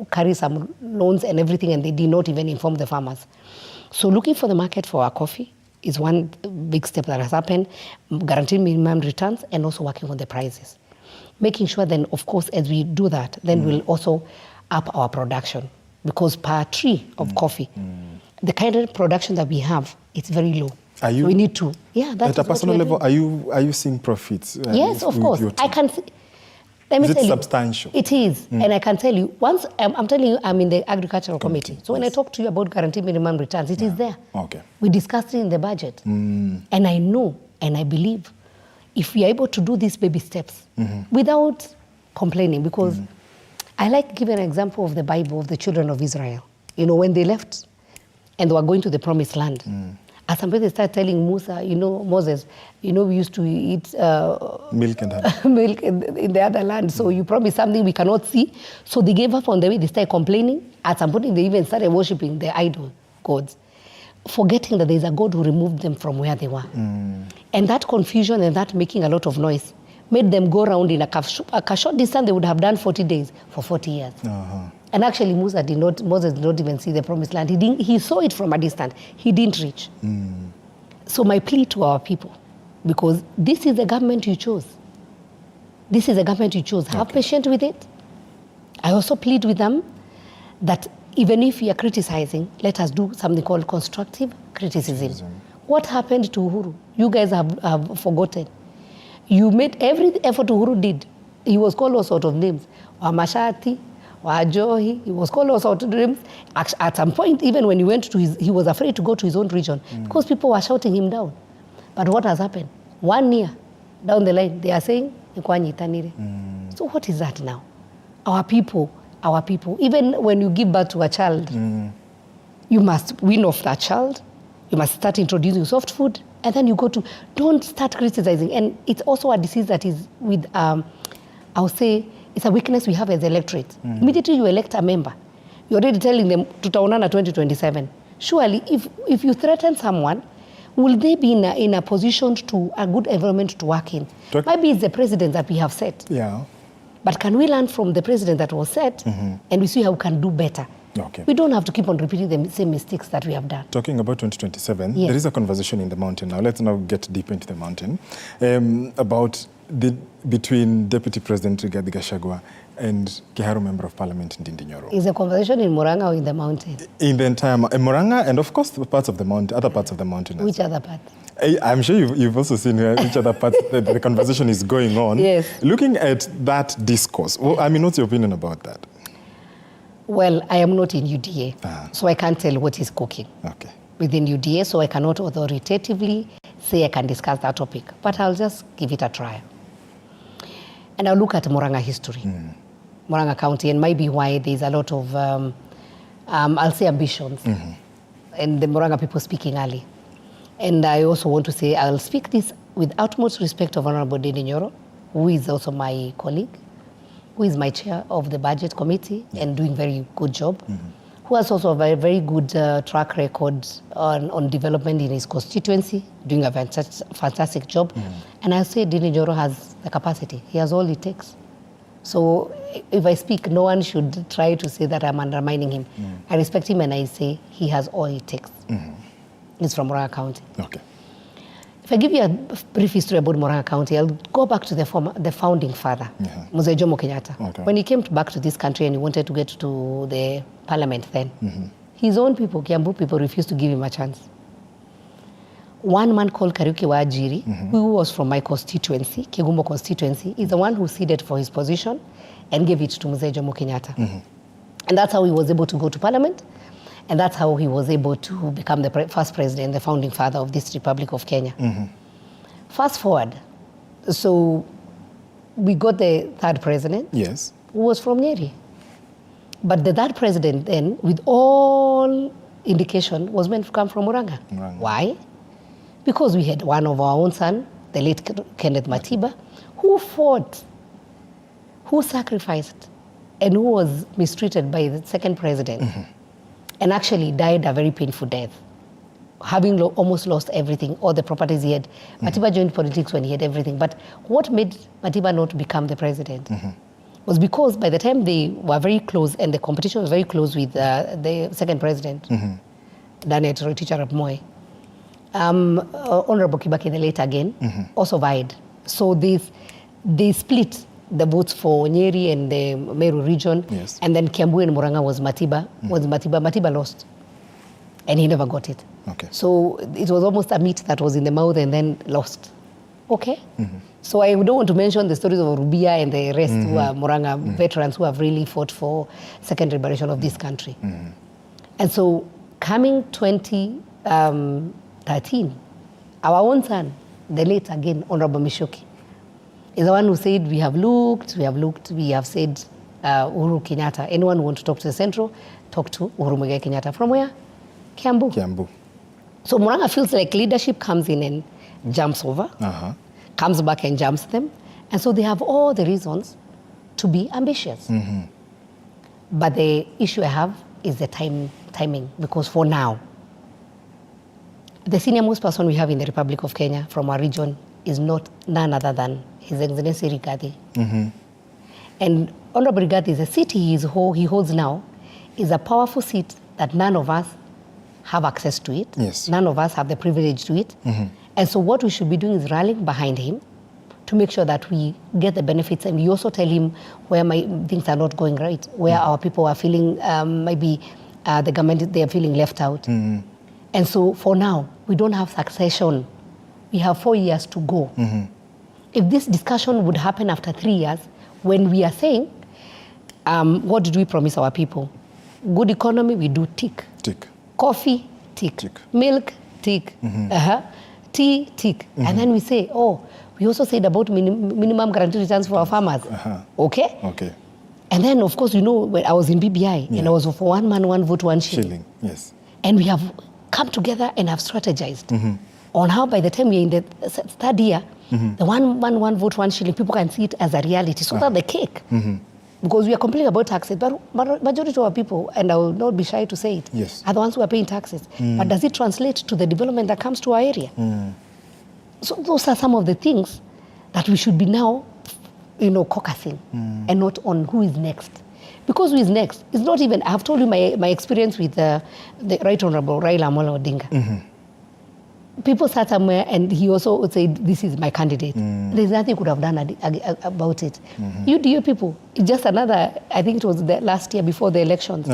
carry some loans and everything, and they did not even inform the farmers. So looking for the market for our coffee is one big step that has happened, guaranteeing minimum returns and also working on the prices. Making sure then, of course, as we do that, then we'll also up our production. Because per tree of coffee, the kind of production that we have, it's very low. Are you, so we need to, at a personal level, are you seeing profits? Yes, of course. I can see. Is it substantial? It is. And I can tell you, once, I'm telling you, I'm in the agricultural committee. So when I talk to you about guaranteed minimum returns, it is there. Okay. We discussed it in the budget. And I know, and I believe, if we are able to do these baby steps without complaining, because I like giving an example of the Bible of the children of Israel. When they left and they were going to the promised land, as somebody started telling Musa, Moses, we used to eat milk and honey. Milk in the other land. So you promised something we cannot see. So they gave up on the way. They started complaining. At some point, they even started worshiping the idol gods, forgetting that there's a God who removed them from where they were. And that confusion and that making a lot of noise made them go around in a short distance. They would have done 40 days for 40 years. And actually, Moses did not even see the promised land. He saw it from a distance. He didn't reach. So my plea to our people, because this is the government you chose. This is the government you chose. Have patience with it. I also plead with them that even if we are criticizing, let us do something called constructive criticism. What happened to Uhuru? You guys have forgotten. You made every effort Uhuru did. He was called all sorts of names. Wamashati, Wajohi, he was called all sorts of names. At some point, even when he went to he was afraid to go to his own region because people were shouting him down. But what has happened? 1 year down the line, they are saying, so what is that now? Our people, even when you give birth to a child, you must wean off that child. You must start introducing soft food, and then you don't start criticizing. And it's also a disease that is with, I'll say, it's a weakness we have as electorate. Immediately you elect a member, you're already telling them, tutaonana 2027. Surely, if you threaten someone, will they be in a position to a good environment to work in? Maybe it's the president that we have set. Yeah. But can we learn from the president that was set, and we see how we can do better? Okay. We don't have to keep on repeating the same mistakes that we have done. Talking about 2027, there is a conversation in the mountain now. Let's now get deep into the mountain about between Deputy President Rigathi Gachagua and Kiharu Member of Parliament Ndindi Nyoro. Is the conversation in Murang'a or in the mountain? In the entire Murang'a, and of course parts of the mountain, other parts of the mountain. Which other parts? I'm sure you've also seen which other parts the conversation is going on. Yes. Looking at that discourse, what's your opinion about that? Well, I am not in UDA, so I can't tell what is cooking within UDA, so I cannot authoritatively say I can discuss that topic, but I'll just give it a try. and I look at Murang'a history, Murang'a County, and maybe why there's a lot of, I'll say, ambitions, and the Murang'a people speaking early. And I also want to say, I'll speak this with utmost respect of Honorable Dini Nyoro, who is also my colleague, who is my chair of the budget committee and doing very good job, who has also a very, very good track record on development in his constituency, doing a fantastic job. And I'll say Dini Nyoro has the capacity. He has all it takes. So if I speak, no one should try to say that I'm undermining him. I respect him and I say he has all it takes. He's from Murang'a County. Okay. If I give you a brief history about Murang'a County, I'll go back to the founding father, Mzee Jomo Kenyatta. Okay. When he came back to this country and he wanted to get to the parliament then, his own people, Kiambu people, refused to give him a chance. One man called Kariuki Wajiri, who was from my constituency, Kigumbo constituency, is the one who ceded for his position and gave it to Mzee Jomo Kenyatta. And that's how he was able to go to parliament. And that's how he was able to become the first president, the founding father of this Republic of Kenya. Fast forward, so we got the third president, Yes. who was from Nyeri. But the third president then, with all indication, was meant to come from Murang'a. Why? Because we had one of our own son, the late Kenneth Matiba, who fought, who sacrificed, and who was mistreated by the second president. And actually died a very painful death, having almost lost everything, all the properties he had. Matiba joined politics when he had everything. But what made Matiba not become the president was because by the time they were very close, and the competition was very close with the second president, Daniel Toroitich Arap Moi, Honorable Kibaki, the late again, also vied. So they split the votes for Nyeri and the Meru region, and then Kiambu and Murang'a was Matiba. Matiba lost, and he never got it. Okay. So it was almost a meat that was in the mouth and then lost. Okay. So I don't want to mention the stories of Rubia and the rest who are Murang'a veterans who have really fought for second liberation of this country. And so coming 2013, our own son, the late again Honorable Mishoki, is the one who said, we have said Uhuru Kenyatta. Anyone who wants to talk to the Central, talk to Uhuru Muigai Kenyatta. From where? Kiambu. Kiambu. So Murang'a feels like leadership comes in and jumps over, comes back and jumps them. And so they have all the reasons to be ambitious. But the issue I have is the timing, because for now, the senior most person we have in the Republic of Kenya from our region is none other than His Excellency Rigathi. And Honorable Rigathi, the seat he holds now is a powerful seat that none of us have access to it. Yes. None of us have the privilege to it. And so what we should be doing is rallying behind him to make sure that we get the benefits, and we also tell him where things are not going right, where our people are feeling, maybe the government, they are feeling left out. And so for now, we don't have succession. We have 4 years to go. If this discussion would happen after 3 years, when we are saying, what did we promise our people? Good economy, we do tick. Tick. Coffee, tick. Milk, tick. Tea, tick. And then we say, we also said about minimum guaranteed returns for our farmers. Okay? Okay. And then, of course, when I was in BBI, and I was for one man, one vote, one shilling. Yes. And we have come together and have strategized on how by the time we're in the third year, the one man, one vote, one shilling, people can see it as a reality. So that the cake, because we are complaining about taxes, but majority of our people, and I will not be shy to say it, are the ones who are paying taxes. But does it translate to the development that comes to our area? So those are some of the things that we should be now, caucusing, and not on who is next. Because who is next? It's not even, I have told you my experience with the Right Honorable Raila Amolo Odinga. People sat somewhere and he also would say, this is my candidate. There's nothing you could have done about it. You people, it's just another, I think it was the last year before the elections.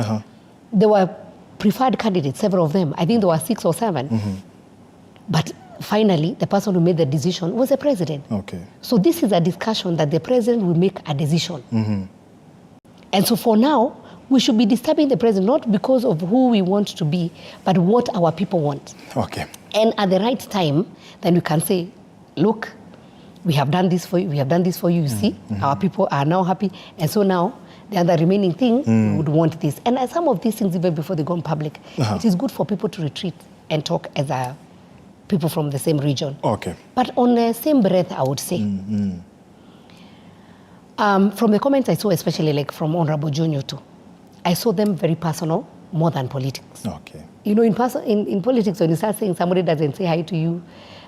There were preferred candidates, several of them. I think there were 6 or 7. But finally, the person who made the decision was the president. Okay. So this is a discussion that the president will make a decision. And so for now, we should be disturbing the president, not because of who we want to be, but what our people want. Okay. And at the right time, then we can say, look, we have done this for you, we have done this for you, you see, our people are now happy. And so now, the other remaining thing, we would want this. And some of these things, even before they go in public, it is good for people to retreat and talk as people from the same region. Okay. But on the same breath, I would say, from the comments I saw, especially like from Honorable Junior too, I saw them very personal, more than politics. Okay. You know, in politics, when you start saying somebody doesn't say hi to you,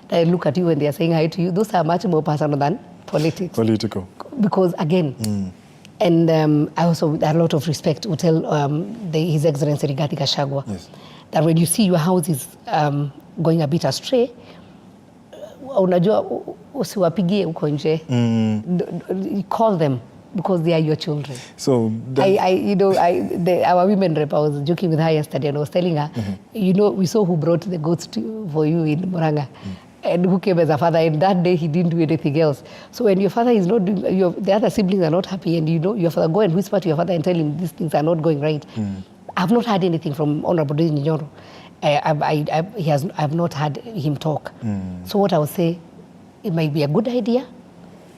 they look at you when they are saying hi to you, those are much more personal than politics. Political. Because again, and I also, with a lot of respect, would tell His Excellency Rigathi Gachagua that when you see your house is going a bit astray, unajua usiwapigie uko nje. Call them because they are your children. So our women rep, I was joking with her yesterday and I was telling her, you know, we saw who brought the goats for you in Muranga. And who came as a father, and that day he didn't do anything else. So when your father is not doing, the other siblings are not happy, and you know your father, go and whisper to your father and tell him these things are not going right. I've not heard anything from Honorable Nyoro. I've not heard him talk. So what I would say, it might be a good idea,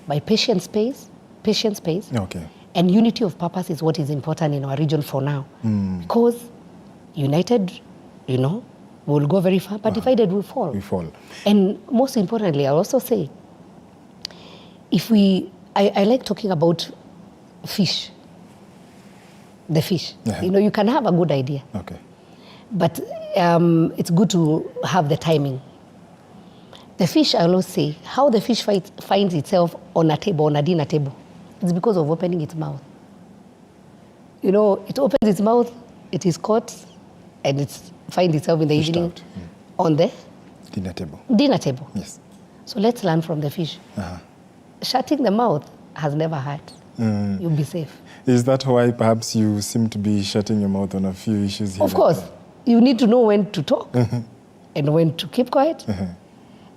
by patient space, okay. And unity of purpose is what is important in our region for now. Because united, you know, we'll go very far, but divided we'll fall. We fall. And most importantly, I'll also say, I like talking about fish, the fish. You know, you can have a good idea. Okay. But it's good to have the timing. The fish, I always say, how the fish finds itself on a table, on a dinner table, it's because of opening its mouth. You know, it opens its mouth, it is caught, and it finds itself in the evening on the dinner table. Dinner table. Yes. So let's learn from the fish. Shutting the mouth has never hurt. You'll be safe. Is that why perhaps you seem to be shutting your mouth on a few issues here? Of course. You need to know when to talk and when to keep quiet.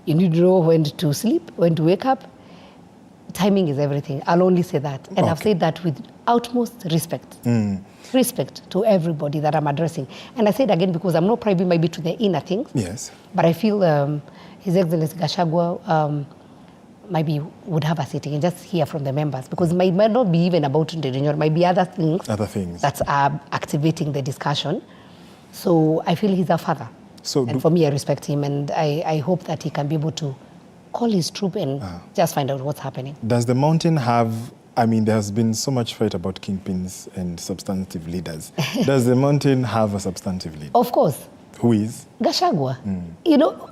You need to know when to sleep, when to wake up. Timing is everything. I'll only say that. And I've said that with utmost respect. Respect to everybody that I'm addressing. And I say it again because I'm not privy maybe to the inner things. Yes. But I feel His Excellency Gachagua maybe would have a sitting and just hear from the members, because it might not be even about the region, might be other things that are activating the discussion. So I feel he's a father. And for me, I respect him, and I hope that he can be able to call his troop and just find out what's happening. Does the mountain have, I mean, there has been so much fight about kingpins and substantive leaders. Does the mountain have a substantive leader? Of course. Who is? Gachagua. You know,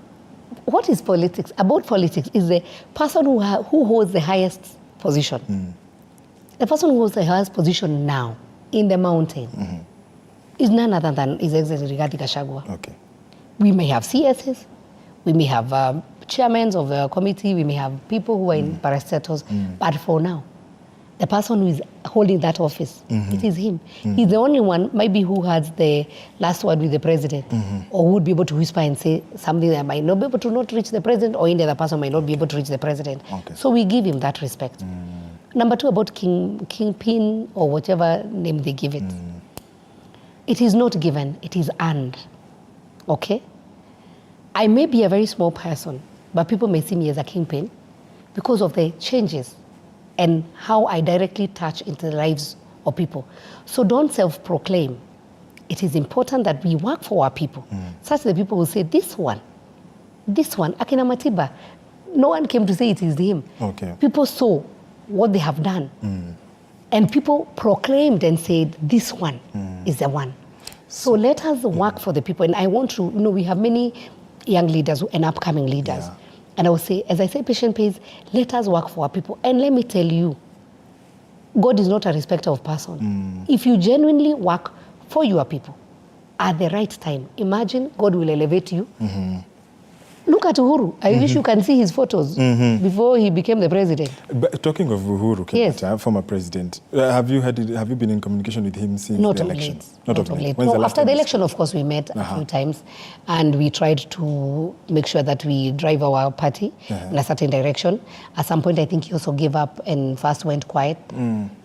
what is politics? About politics is the person who holds the highest position. The person who holds the highest position now in the mountain is none other than His Excellency Rigathi Gachagua. Okay. We may have CSs, we may have chairmen of the committee, we may have people who are in parastatals, but for now, the person who is holding that office, it is him. He's the only one, maybe, who has the last word with the president, or who would be able to whisper and say something that might not be able to not reach the president, or any other person might not be able to reach the president. Okay. So we give him that respect. Number two, about kingpin, or whatever name they give it. It is not given, it is earned. Okay? I may be a very small person, but people may see me as a kingpin because of the changes and how I directly touch into the lives of people. So don't self-proclaim. It is important that we work for our people. Such that people will say, this one, Akina Matiba, no one came to say it is him. Okay. People saw what they have done. And people proclaimed and said, this one is the one. So let us work for the people. And I want to, we have many young leaders and upcoming leaders. Yeah. And I will say, as I say, patient pays, let us work for our people. And let me tell you, God is not a respecter of person. If you genuinely work for your people at the right time, imagine God will elevate you. Look at Uhuru. I wish you can see his photos before he became the president. But talking of Uhuru Kenyatta, former president, have you been in communication with him since the election? Not of late. No, after the election, of course, we met a few times, and we tried to make sure that we drive our party in a certain direction. At some point, I think he also gave up and first went quiet.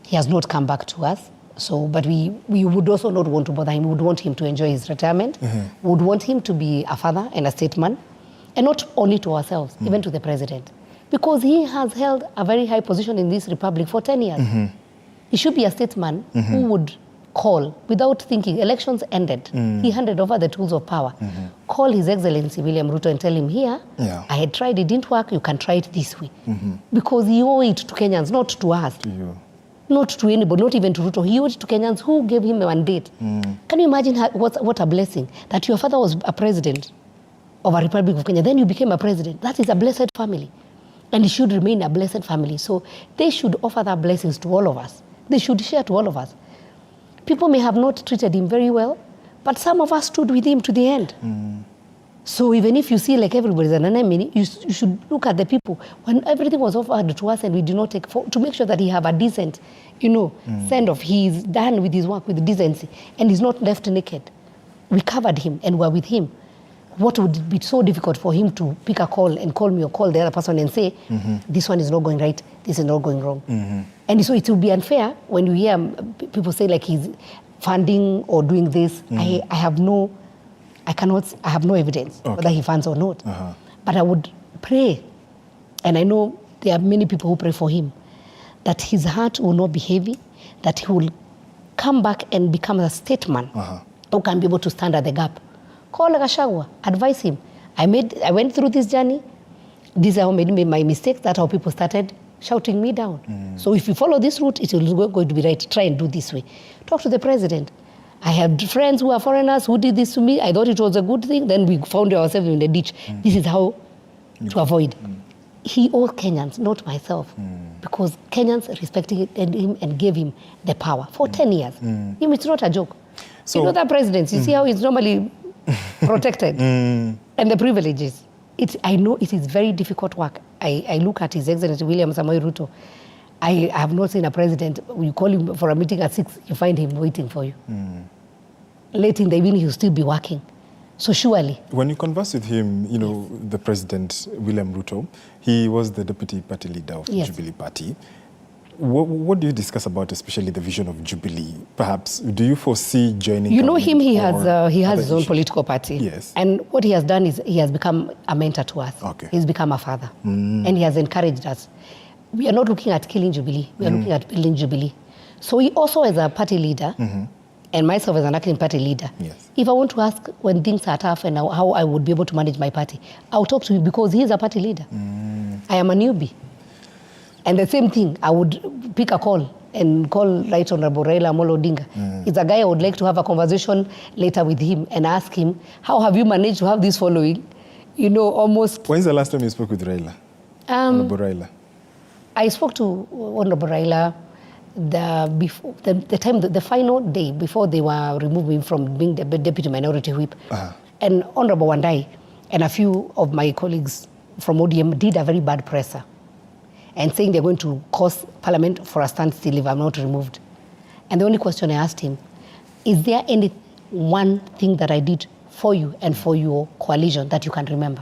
He has not come back to us. So, but we would also not want to bother him. We would want him to enjoy his retirement. We would want him to be a father and a statesman. And not only to ourselves, even to the president. Because he has held a very high position in this republic for 10 years. He should be a statesman who would call without thinking. Elections ended. He handed over the tools of power. Call His Excellency William Ruto and tell him, here, I had tried, it didn't work, you can try it this way. Because he owed it to Kenyans, not to us. Not to anybody, not even to Ruto. He owed it to Kenyans who gave him a mandate. Can you imagine what a blessing that your father was a president of a Republic of Kenya, then you became a president. That is a blessed family. And it should remain a blessed family. So they should offer that blessings to all of us. They should share to all of us. People may have not treated him very well, but some of us stood with him to the end. So even if you see like everybody's an enemy, you should look at the people. When everything was offered to us and we did not take, to make sure that he have a decent, send off. He's done with his work with decency and he's not left naked. We covered him and were with him. What would it be so difficult for him to pick a call and call me or call the other person and say, this one is not going right, this is not going wrong. And so it will be unfair when you hear people say like he's funding or doing this. I have no evidence whether he funds or not. But I would pray, and I know there are many people who pray for him, that his heart will not be heavy, that he will come back and become a statesman who can be able to stand at the gap. Call Gachagua, advise him. I went through this journey. This is how I made my mistakes. That's how people started shouting me down. So if you follow this route, it will going to be right. Try and do this way. Talk to the president. I have friends who are foreigners who did this to me. I thought it was a good thing. Then we found ourselves in the ditch. This is how to avoid. He owes Kenyans, not myself. Because Kenyans respected him and gave him the power for 10 years. It's not a joke. So, that presidency, you see how it's normally protected and the privileges. I know it is very difficult work. I look at His Excellency William Samoei Ruto. I have not seen a president, you call him for a meeting at 6, you find him waiting for you. Late in the evening, he'll still be working. So surely. When you converse with him, the president, William Ruto, he was the deputy party leader of the Jubilee party. What do you discuss about, especially the vision of Jubilee? Perhaps, do you foresee joining? You know him, he has his own political party. Yes. And what he has done is he has become a mentor to us. Okay. He's become a father. And he has encouraged us. We are not looking at killing Jubilee. We are looking at building Jubilee. So he also, as a party leader, and myself as an acting party leader, if I want to ask when things are tough and how I would be able to manage my party, I'll talk to him because he is a party leader. I am a newbie. And the same thing, I would pick a call and call Right Honorable Raila Amolo Odinga. It's a guy I would like to have a conversation later with him and ask him, how have you managed to have this following? Almost... When's the last time you spoke with Raila? Honorable Raila? I spoke to Honorable Raila the final day before they were removing him from being the deputy minority whip. And Honorable Wandai and a few of my colleagues from ODM did a very bad presser and saying they're going to cause Parliament for a standstill if I'm not removed. And the only question I asked him, is there any one thing that I did for you and for your coalition that you can remember?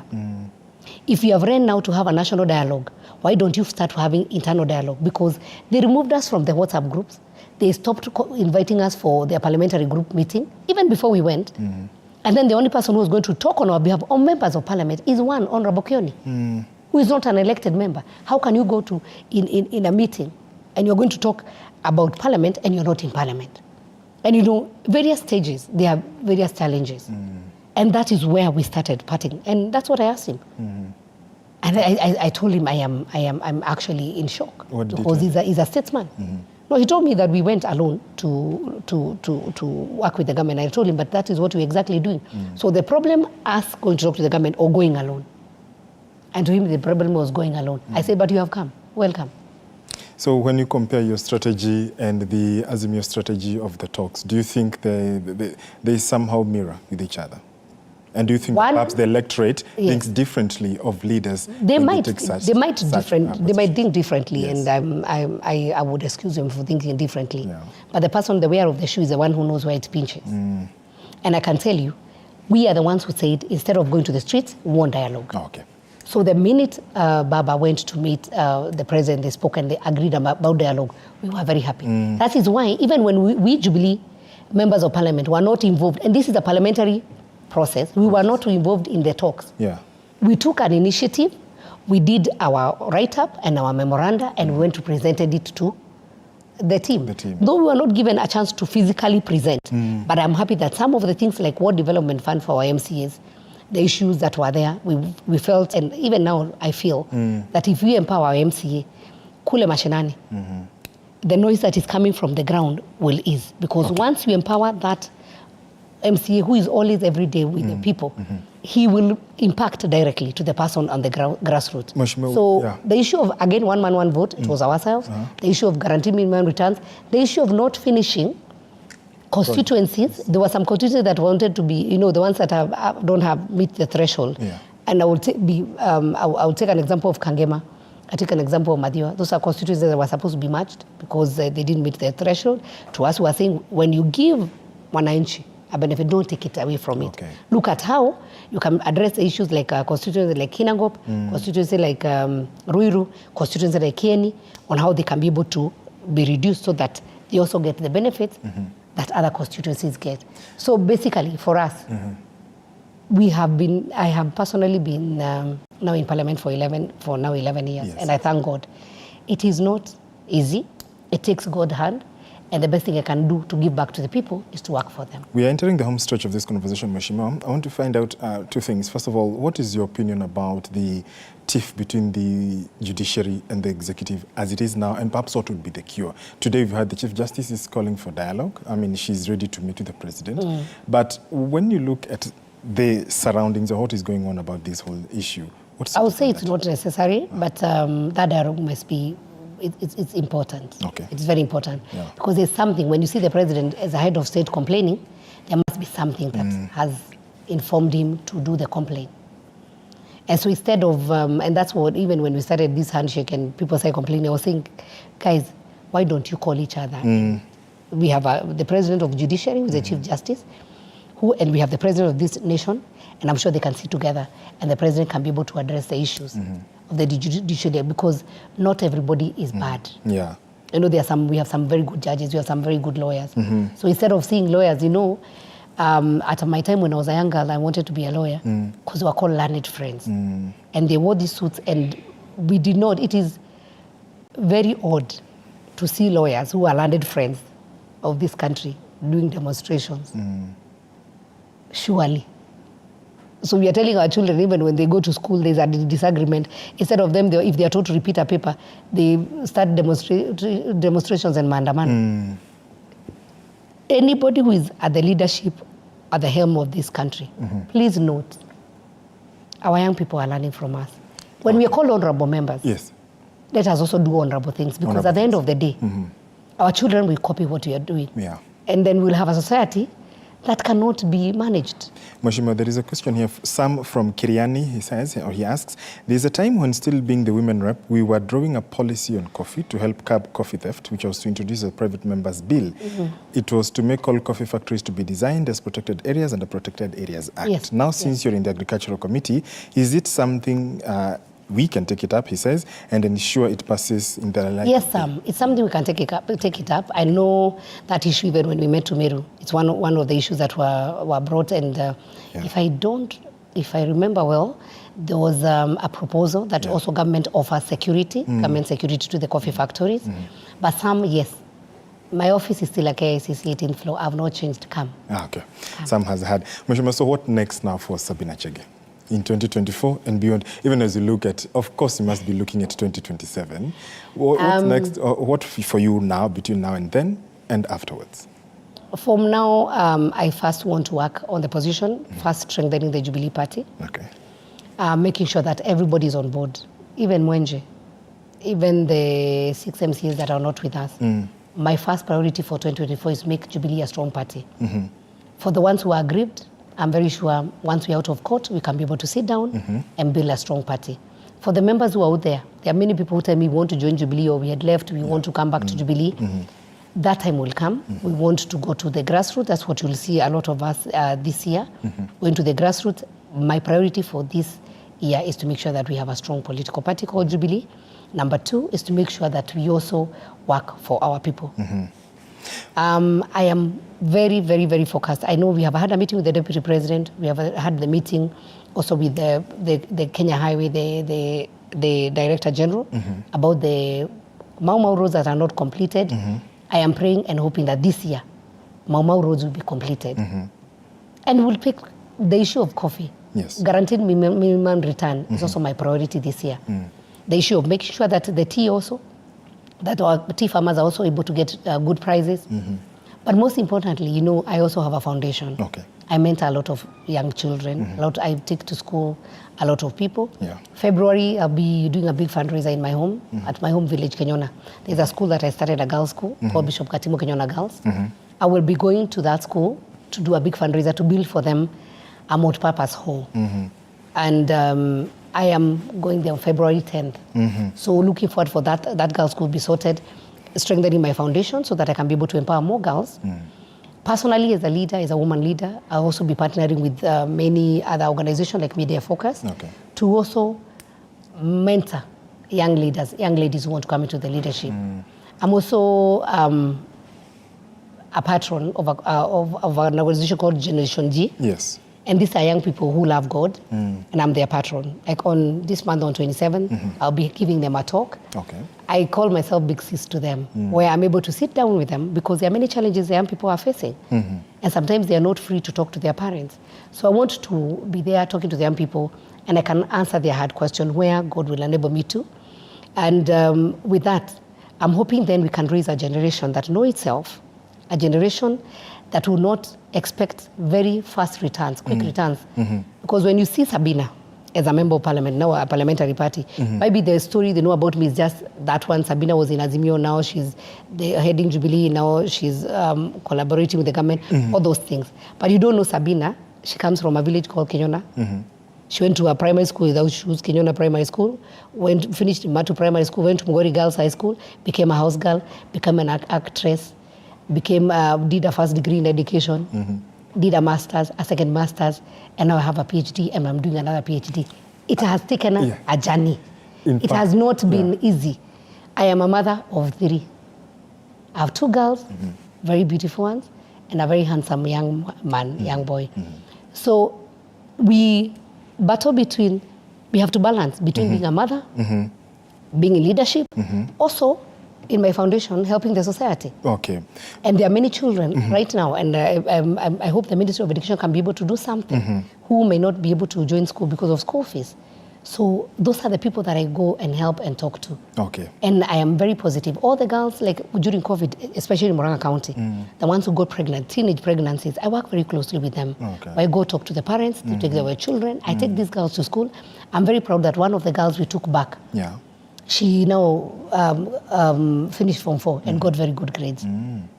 If you have ran now to have a national dialogue, why don't you start having internal dialogue? Because they removed us from the WhatsApp groups. They stopped inviting us for their parliamentary group meeting, even before we went. And then the only person who was going to talk on our behalf, on members of Parliament, is one, Honorable Kioni, who is not an elected member. How can you go to in a meeting and you're going to talk about Parliament and you're not in Parliament? And various stages, there are various challenges. And that is where we started parting. And that's what I asked him. And I told him I'm actually in shock because he's a statesman. No, he told me that we went alone to work with the government. I told him, but that is what we're exactly doing. So the problem, us going to talk to the government or going alone. And to him, the problem was going alone. I said, but you have come. Welcome. So when you compare your strategy and the Azimio strategy of the talks, do you think they somehow mirror with each other? And do you think perhaps the electorate thinks differently of leaders? They might think differently, and I would excuse them for thinking differently. But the person, the wearer of the shoe, is the one who knows where it pinches. And I can tell you, we are the ones who said, instead of going to the streets, we want dialogue. So the minute Baba went to meet the president, they spoke and they agreed about dialogue, we were very happy. That is why, even when we Jubilee members of Parliament were not involved, and this is a parliamentary process, we were not involved in the talks. We took an initiative We did our write-up and our memoranda, and we went to presented it to the team. Though we were not given a chance to physically present, but I'm happy that some of the things like Ward Development Fund for our MCAs, the issues that were there, we felt, and even now I feel, that if we empower our MCA, kule mashinani, the noise that is coming from the ground will ease. Because once you empower that MCA who is always every day with the people, he will impact directly to the person on the grassroots. So the issue of, again, one man, one vote, it was ourselves. The issue of guaranteed minimum returns. The issue of not finishing constituencies. There were some constituencies that wanted to be, the ones that don't meet the threshold. And I will take an example of Kangema. I take an example of Madiwa. Those are constituencies that were supposed to be matched because they didn't meet the threshold. To us, we are saying, when you give wananchi a benefit, don't take it away from it. Look at how you can address the issues like constituencies like Kinangop, constituencies like Ruiru, constituencies like Kieni, on how they can be able to be reduced so that they also get the benefits that other constituencies get. So basically, for us, I have personally been now in Parliament for 11 years, and I thank God. It is not easy. It takes God's hand. And the best thing I can do to give back to the people is to work for them. We are entering the home stretch of this conversation, Mheshimiwa. I want to find out two things. First of all, what is your opinion about the tiff between the judiciary and the executive as it is now, and perhaps what would be the cure? Today we've heard the Chief Justice is calling for dialogue. I mean, she's ready to meet with the President. But when you look at the surroundings of what is going on about this whole issue, I would say it's not necessary, but that dialogue must be it's important. It's very important. Because there's something, when you see the President as a head of state complaining, there must be something that has informed him to do the complaint. And so instead of, and that's what, even when we started this handshake and people started complaining, I was saying, guys, why don't you call each other? We have the President of Judiciary, who is the Chief Justice, and we have the President of this nation, and I'm sure they can sit together and the President can be able to address the issues of the judiciary, because not everybody is bad. We have some very good judges, we have some very good lawyers. So instead of seeing lawyers, at my time when I was a young girl, I wanted to be a lawyer because we were called learned friends. And they wore these suits, and we did not. It is very odd to see lawyers who are learned friends of this country doing demonstrations. Surely. So we are telling our children, even when they go to school, there's a disagreement. Instead of them, if they are told to repeat a paper, they start demonstrations and maandamano. Anybody who is at the leadership, at the helm of this country, please note, our young people are learning from us. When we are called honorable members, let us also do honorable things, because at the end of the day, our children will copy what we are doing. And then we'll have a society that cannot be managed. Mheshimiwa, there is a question here, Sam from Kiriani, he says, or he asks, there's a time when, still being the women rep, we were drawing a policy on coffee to help curb coffee theft, which was to introduce a private members bill. It was to make all coffee factories to be designed as protected areas under Protected Areas Act. Now, since you're in the Agricultural Committee, is it something we can take it up, he says, and ensure it passes in the light? Yes, it's something we can take it up. I know that issue even when we met Tumeru. It's one of the issues that were brought, and if I remember well, there was a proposal that also government offers security, government security to the coffee factories. But some, yes. My office is still a KICC 18th floor. I've not changed Some has had. Mheshimiwa, so what next now for Sabina Chege? In 2024 and beyond, even as you look at, of course, you must be looking at 2027. What's next? What for you now, between now and then, and afterwards? From now, I first want to work on the position, first strengthening the Jubilee Party. Making sure that everybody is on board, even Mwenje, even the 6 MCs that are not with us. My first priority for 2024 is make Jubilee a strong party. For the ones who are aggrieved, I'm very sure once we're out of court, we can be able to sit down and build a strong party. For the members who are out there are many people who tell me we want to join Jubilee, or we had left, we want to come back to Jubilee. That time will come. We want to go to the grassroots. That's what you'll see a lot of us this year, going to the grassroots. My priority for this year is to make sure that we have a strong political party called Jubilee. Number 2 is to make sure that we also work for our people. I am very, very, very focused. I know we have had a meeting with the Deputy President. We have had the meeting also with the Kenya Highway, the the Director General about the Mau Mau roads that are not completed. I am praying and hoping that this year, Mau Mau roads will be completed. And we'll pick the issue of coffee. Yes. Guaranteed minimum return is also my priority this year. The issue of making sure that the tea also, that our tea farmers are also able to get good prices. But most importantly, you know, I also have a foundation. Okay. I mentor a lot of young children. I take to school a lot of people. Yeah. February, I'll be doing a big fundraiser in my home, at my home village, Kenyona. There's a school that I started, a girls' school, called Bishop Katimo Kenyona Girls. I will be going to that school to do a big fundraiser to build for them a multi-purpose hall. And I am going there on February 10th. So looking forward for that. That girls' school will be sorted, strengthening my foundation so that I can be able to empower more girls. Personally, as a leader, as a woman leader, I'll also be partnering with many other organizations like Media Focus to also mentor young leaders, young ladies who want to come into the leadership. I'm also a patron of an organization called Generation G. Yes. And these are young people who love God, and I'm their patron. Like on this month on 27, I'll be giving them a talk. Okay. I call myself Big Sis to them, where I'm able to sit down with them because there are many challenges the young people are facing. And sometimes they are not free to talk to their parents. So I want to be there talking to the young people, and I can answer their hard question where God will enable me to. And with that, I'm hoping then we can raise a generation that know itself, a generation that will not expect very fast returns, quick returns. Because when you see Sabina as a member of parliament, now a parliamentary party, maybe the story they know about me is just that one. Sabina was in Azimio, now she's heading Jubilee, now she's collaborating with the government, all those things. But you don't know Sabina. She comes from a village called Kenyona. She went to a primary school without shoes, Kenyona Primary School, finished Matu Primary School, went to Mugori Girls High School, became a house girl, became an actress, did a first degree in education, did a master's, a second master's, and now I have a PhD and I'm doing another PhD. It has taken a journey. It has not been easy. I am a mother of 3. I have 2 girls, very beautiful ones, and a very handsome young man, young boy. So we battle between, we have to balance between being a mother, being in leadership, also in my foundation, helping the society. Okay. And there are many children right now, and I hope the Ministry of Education can be able to do something who may not be able to join school because of school fees. So those are the people that I go and help and talk to. Okay. And I am very positive. All the girls, like during COVID, especially in Murang'a County, the ones who got pregnant, teenage pregnancies, I work very closely with them. Okay. I go talk to the parents, to take their children. I take these girls to school. I'm very proud that one of the girls we took back, she now finished Form 4 and got very good grades.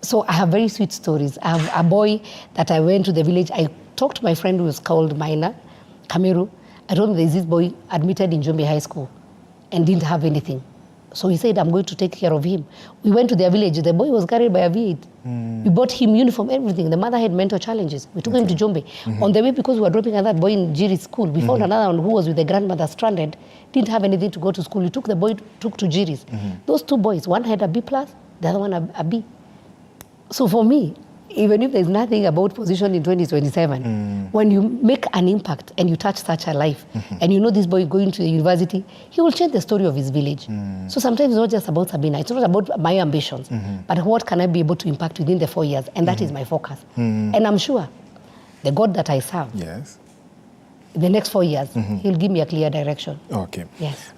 So I have very sweet stories. I have a boy that I went to the village. I talked to my friend who was called Maina, Kamiru. I told him there's this boy admitted in Jombe High School and didn't have anything. So he said, I'm going to take care of him. We went to their village. The boy was carried by a V8. We bought him uniform, everything. The mother had mental challenges. We took him to Jombe. On the way, because we were dropping another boy in Jiri's school, we found another one who was with the grandmother stranded, didn't have anything to go to school. We took the boy to Jiri's. Those 2 boys, one had a B+, the other one a B. So for me, even if there's nothing about position in 2027, when you make an impact and you touch such a life, and you know this boy going to the university, he will change the story of his village. So sometimes it's not just about Sabina, it's not about my ambitions, but what can I be able to impact within the 4 years, and that is my focus. And I'm sure the God that I serve, in the next 4 years, he'll give me a clear direction. Okay. Yes.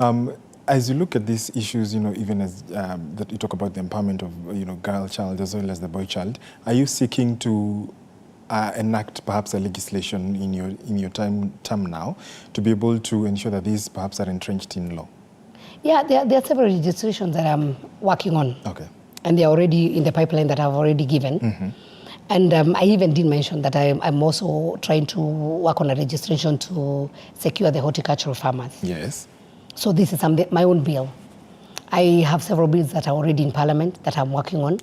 As you look at these issues, you know, even as that you talk about the empowerment of, you know, girl child as well as the boy child, are you seeking to enact perhaps a legislation in your term now to be able to ensure that these perhaps are entrenched in law? Yeah, there are several legislations that I'm working on. Okay. And they're already in the pipeline that I've already given. And I even did mention that I'm also trying to work on a registration to secure the horticultural farmers. Yes. So this is my own bill. I have several bills that are already in Parliament that I'm working on.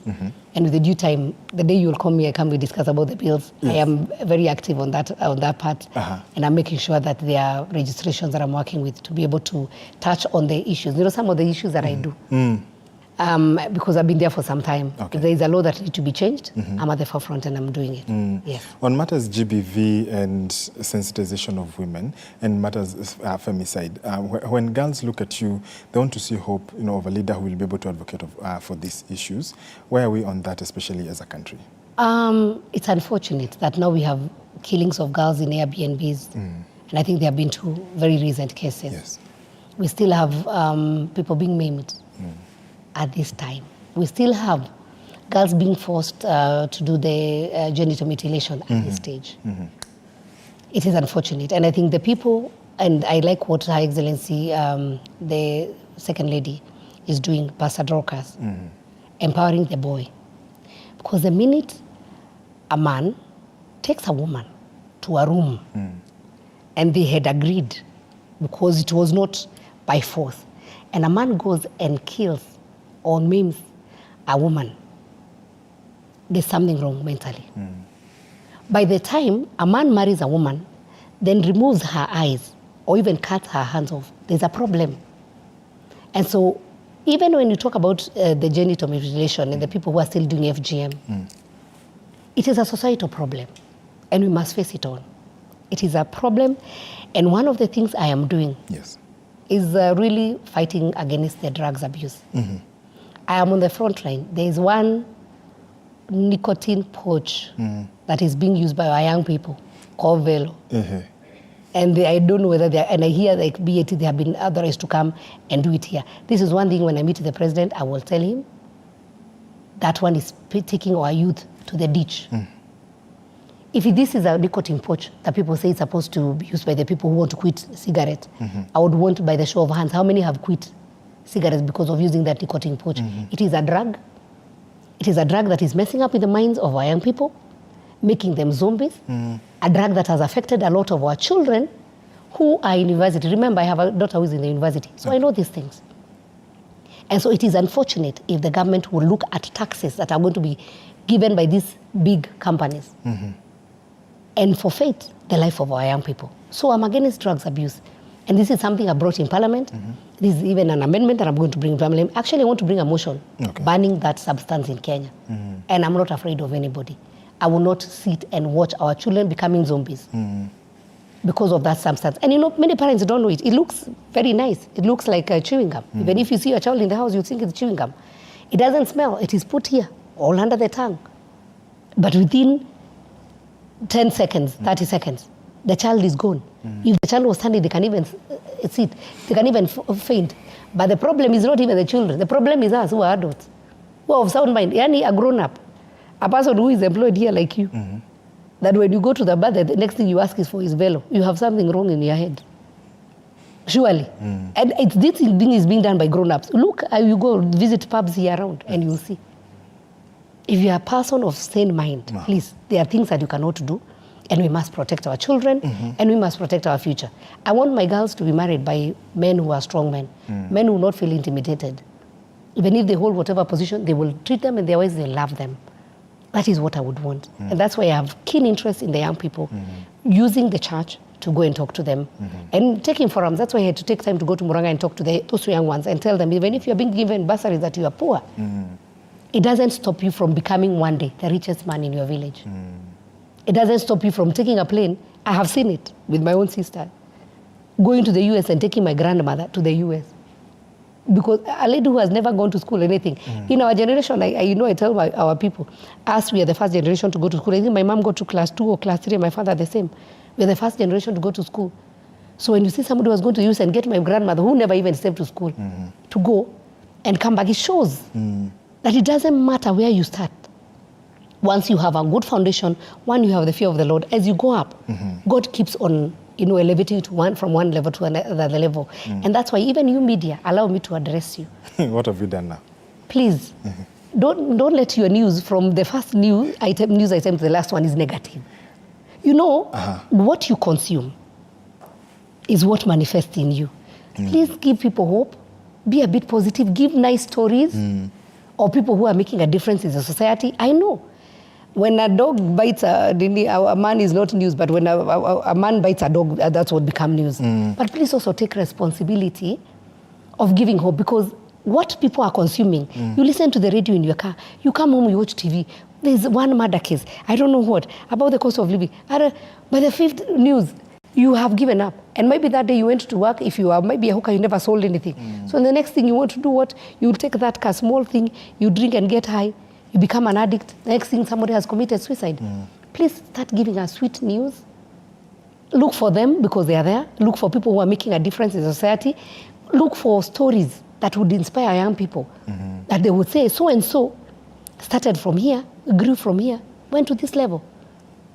And with the due time, the day you'll call me, I come we discuss about the bills. Yes. I am very active on that part. And I'm making sure that there are registrations that I'm working with to be able to touch on the issues. You know, some of the issues that I do. because I've been there for some time. Okay. If there is a law that needs to be changed, I'm at the forefront and I'm doing it. Yes. On matters GBV and sensitization of women and matters femicide, when girls look at you, they want to see hope, of a leader who will be able to advocate for these issues. Where are we on that, especially as a country? It's unfortunate that now we have killings of girls in Airbnbs, and I think there have been 2 very recent cases. Yes. We still have people being maimed at this time. We still have girls being forced to do the genital mutilation at this stage. It is unfortunate, and I think the people, and I like what Her Excellency, the Second Lady, is doing, Pastor Dorcas, empowering the boy. Because the minute a man takes a woman to a room and they had agreed, because it was not by force, and a man goes and kills or maims a woman, there's something wrong mentally. By the time a man marries a woman, then removes her eyes or even cuts her hands off, there's a problem. And so even when you talk about the genital mutilation and the people who are still doing FGM, it is a societal problem, and we must face it on. It is a problem, and one of the things I am doing is really fighting against the drugs abuse. I am on the front line. There is one nicotine pouch that is being used by our young people called Velo. And I don't know whether and I hear like BAT, they have been authorized to come and do it here. This is one thing when I meet the president, I will tell him that one is taking our youth to the ditch. If this is a nicotine pouch that people say it's supposed to be used by the people who want to quit cigarette, I would want, by the show of hands, how many have quit cigarettes because of using that nicotine pouch? It is a drug. It is a drug that is messing up with the minds of our young people, making them zombies. A drug that has affected a lot of our children who are in university. Remember, I have a daughter who is in the university, so I know these things. And so it is unfortunate if the government will look at taxes that are going to be given by these big companies and forfeit the life of our young people. So I'm against drugs abuse. And this is something I brought in Parliament. This is even an amendment that I'm going to bring in Parliament. Actually, I want to bring a motion banning that substance in Kenya. And I'm not afraid of anybody. I will not sit and watch our children becoming zombies because of that substance. And many parents don't know it. It looks very nice. It looks like chewing gum. Even if you see a child in the house, you think it's chewing gum. It doesn't smell. It is put here, all under the tongue. But within 10 seconds, 30 seconds, the child is gone. If the child was standing, they can even sit. They can even faint. But the problem is not even the children. The problem is us who are adults, who are of sound mind. Yani a grown-up, a person who is employed here like you, that when you go to the bar, the next thing you ask is for his velo. You have something wrong in your head. Surely. And this thing is being done by grown-ups. Look, you go visit pubs here around and you'll see. If you are a person of sane mind, please, there are things that you cannot do, and we must protect our children, and we must protect our future. I want my girls to be married by men who are strong men, men who will not feel intimidated. Even if they hold whatever position, they will treat them in their ways, they love them. That is what I would want. And that's why I have keen interest in the young people, using the church to go and talk to them, and taking forums. That's why I had to take time to go to Muranga and talk to those young ones and tell them, even if you're being given bursaries that you are poor, it doesn't stop you from becoming one day the richest man in your village. It doesn't stop you from taking a plane. I have seen it with my own sister, going to the US and taking my grandmother to the US. Because a lady who has never gone to school or anything. In our generation, I tell our people, us, we are the first generation to go to school. I think my mom got to class 2 or class 3, and my father the same. We are the first generation to go to school. So when you see somebody who was going to use and get my grandmother, who never even stepped to school, to go and come back, it shows that it doesn't matter where you start. Once you have a good foundation, you have the fear of the Lord. As you go up, God keeps on, elevating you from one level to another level. And that's why even you media, allow me to address you. What have you done now? Please, don't let your news from the first news item to the last one is negative. What you consume is what manifests in you. Please give people hope. Be a bit positive. Give nice stories of people who are making a difference in the society. I know. When a dog bites a man is not news, but when a man bites a dog, that's what becomes news. But please also take responsibility of giving hope, because what people are consuming. You listen to the radio in your car. You come home, you watch TV. There's one murder case. I don't know what. About the cost of living. By the 5th news, you have given up. And maybe that day you went to work. If you are maybe a hooker, you never sold anything. So the next thing you want to do what? You take that car, small thing, you drink and get high. You become an addict. The next thing, somebody has committed suicide. Please start giving us sweet news. Look for them because they are there. Look for people who are making a difference in society. Look for stories that would inspire young people. That they would say, so-and-so started from here, grew from here, went to this level.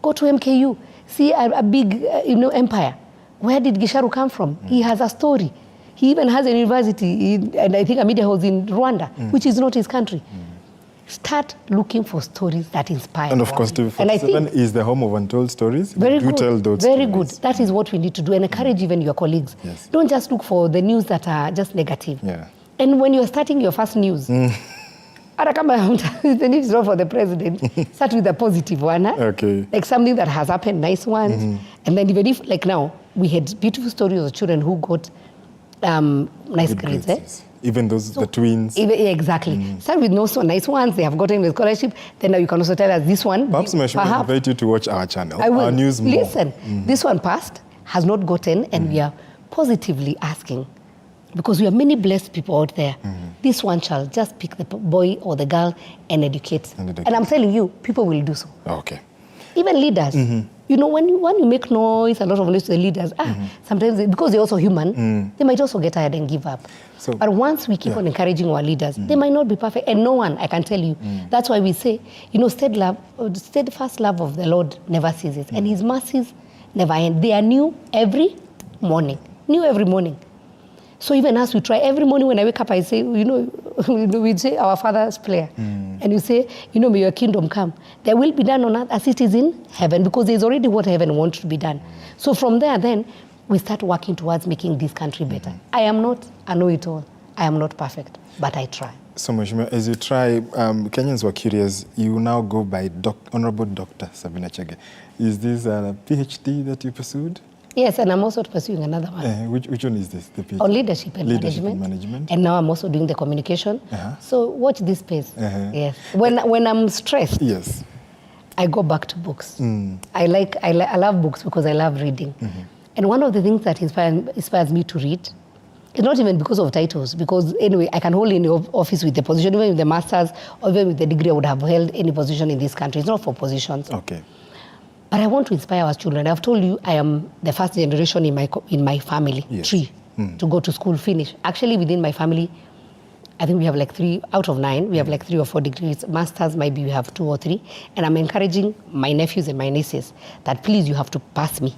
Go to MKU, see a big empire. Where did Gisharu come from? He has a story. He even has a university, and I think a media house in Rwanda, which is not his country. Start looking for stories that inspire. And of course, TV47 is the home of untold stories. Very good. Tell those very stories. good. That is what we need to do, and encourage even your colleagues. Yes. Don't just look for the news that are just negative. Yeah. And when you're starting your first news, even if it's not for the president, start with a positive one. Okay. Like something that has happened, nice ones. And then even if, like now, we had beautiful stories of children who got nice grades. Even those, the twins. Exactly. Start with those nice ones. They have gotten the scholarship. Then now you can also tell us this one. Perhaps I should invite you to watch our channel, I will. our news more. Listen, this one passed, has not gotten, and we are positively asking. Because we have many blessed people out there. This one child, just pick the boy or the girl and educate. And I'm telling you, people will do so. Okay. Even leaders. You know, when you make noise, a lot of noise to the leaders, sometimes, because they're also human, they might also get tired and give up. So, but once we keep on encouraging our leaders, they might not be perfect. And no one, I can tell you, that's why we say, steadfast love of the Lord never ceases. And his mercies never end. They are new every morning. New every morning. So even as we try, every morning when I wake up, I say, we say our Father's prayer. And you say, may your kingdom come. There will be done on earth as it is in heaven, because there's already what heaven wants to be done. So from there, then, we start working towards making this country better. I am not a know-it-all. I am not perfect, but I try. So, Mheshimiwa, as you try, Kenyans were curious. You now go by Honorable Dr. Sabina Chege. Is this a PhD that you pursued? Yes, and I'm also pursuing another one. Which one is this? The PhD? On leadership and management. And now I'm also doing the communication. So watch this space. Yes. When I'm stressed, yes, I go back to books. I love books because I love reading. And one of the things that inspires me to read, it's not even because of titles, because anyway, I can hold any office with the position, even with the master's, or even with the degree I would have held any position in this country. It's not for positions. Okay. But I want to inspire our children. I've told you I am the first generation in my family tree to go to school, finish. Actually, within my family, I think we have like 3 out of 9. We have like 3 or 4 degrees. Masters, maybe we have 2 or 3. And I'm encouraging my nephews and my nieces that please, you have to pass me.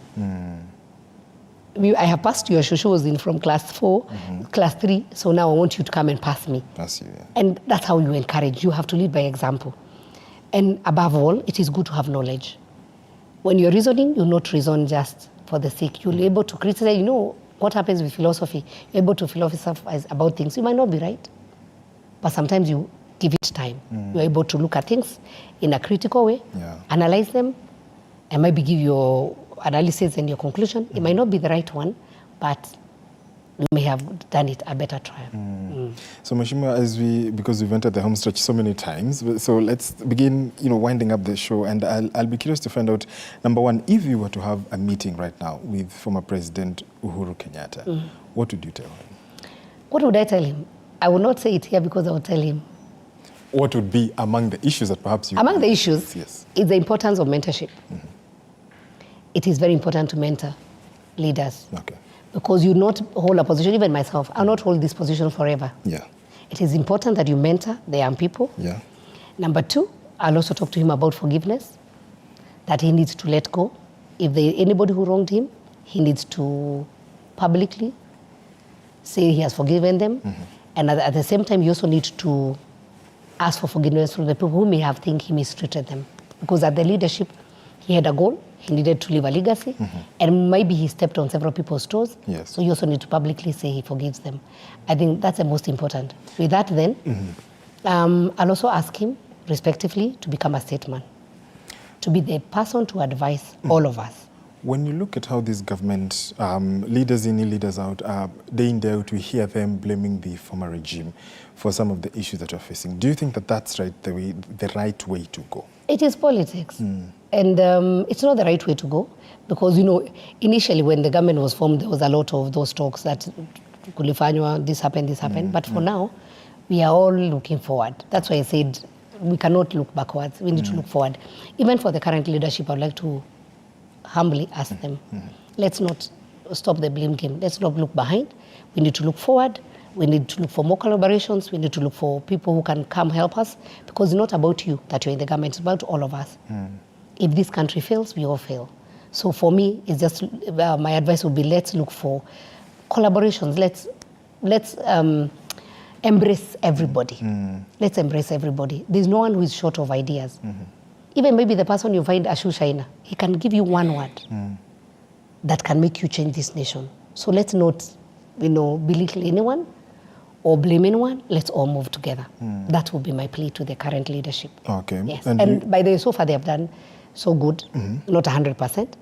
I have passed your shows in from class 4, class 3. So now I want you to come and pass me. Pass you, yeah. And that's how you encourage. You have to lead by example. And above all, it is good to have knowledge. When you're reasoning, you'll not reason just for the sake. You'll be able to criticize. You know what happens with philosophy. You're able to philosophize about things. You might not be right, but sometimes you give it time. You're able to look at things in a critical way, analyze them, and maybe give your analysis and your conclusion. It might not be the right one, but we may have done it a better trial. So, Mheshimiwa, because we've entered the home stretch so many times, so let's begin, winding up the show. And I'll be curious to find out, number one, if you were to have a meeting right now with former President Uhuru Kenyatta, what would you tell him? What would I tell him? I will not say it here because I will tell him. What would be among the issues that perhaps you... Among the issues, yes, is the importance of mentorship. It is very important to mentor leaders. Okay. Because you not hold a position, even myself, I'll not hold this position forever. Yeah. It is important that you mentor the young people. Yeah. Number 2, I'll also talk to him about forgiveness, that he needs to let go. If there anybody who wronged him, he needs to publicly say he has forgiven them. And at the same time, you also need to ask for forgiveness from the people who may have think he mistreated them. Because at the leadership, he had a goal. He needed to leave a legacy, and maybe he stepped on several people's toes. Yes. So you also need to publicly say he forgives them. I think that's the most important. With that then, I'll also ask him, respectively, to become a statesman, to be the person to advise all of us When you look at how this government, leaders in, leaders out, day in, day out, we hear them blaming the former regime for some of the issues that you're facing. Do you think that that's the right way to go? It is politics. And it's not the right way to go because, initially when the government was formed, there was a lot of those talks that kulifanywa, this happened. But for now, we are all looking forward. That's why I said we cannot look backwards. We need to look forward. Even for the current leadership, I would like to humbly ask them, let's not stop the blame game. Let's not look behind. We need to look forward. We need to look for more collaborations. We need to look for people who can come help us because it's not about you that you're in the government. It's about all of us. If this country fails, we all fail. So for me, it's just my advice would be let's look for collaborations. Let's embrace everybody. Let's embrace everybody. There's no one who is short of ideas. Even maybe the person you find, Ashu Shaina, he can give you one word that can make you change this nation. So let's not, belittle anyone or blame anyone. Let's all move together. That would be my plea to the current leadership. Okay. Yes. And by the way, so far they have done so good, not 100%,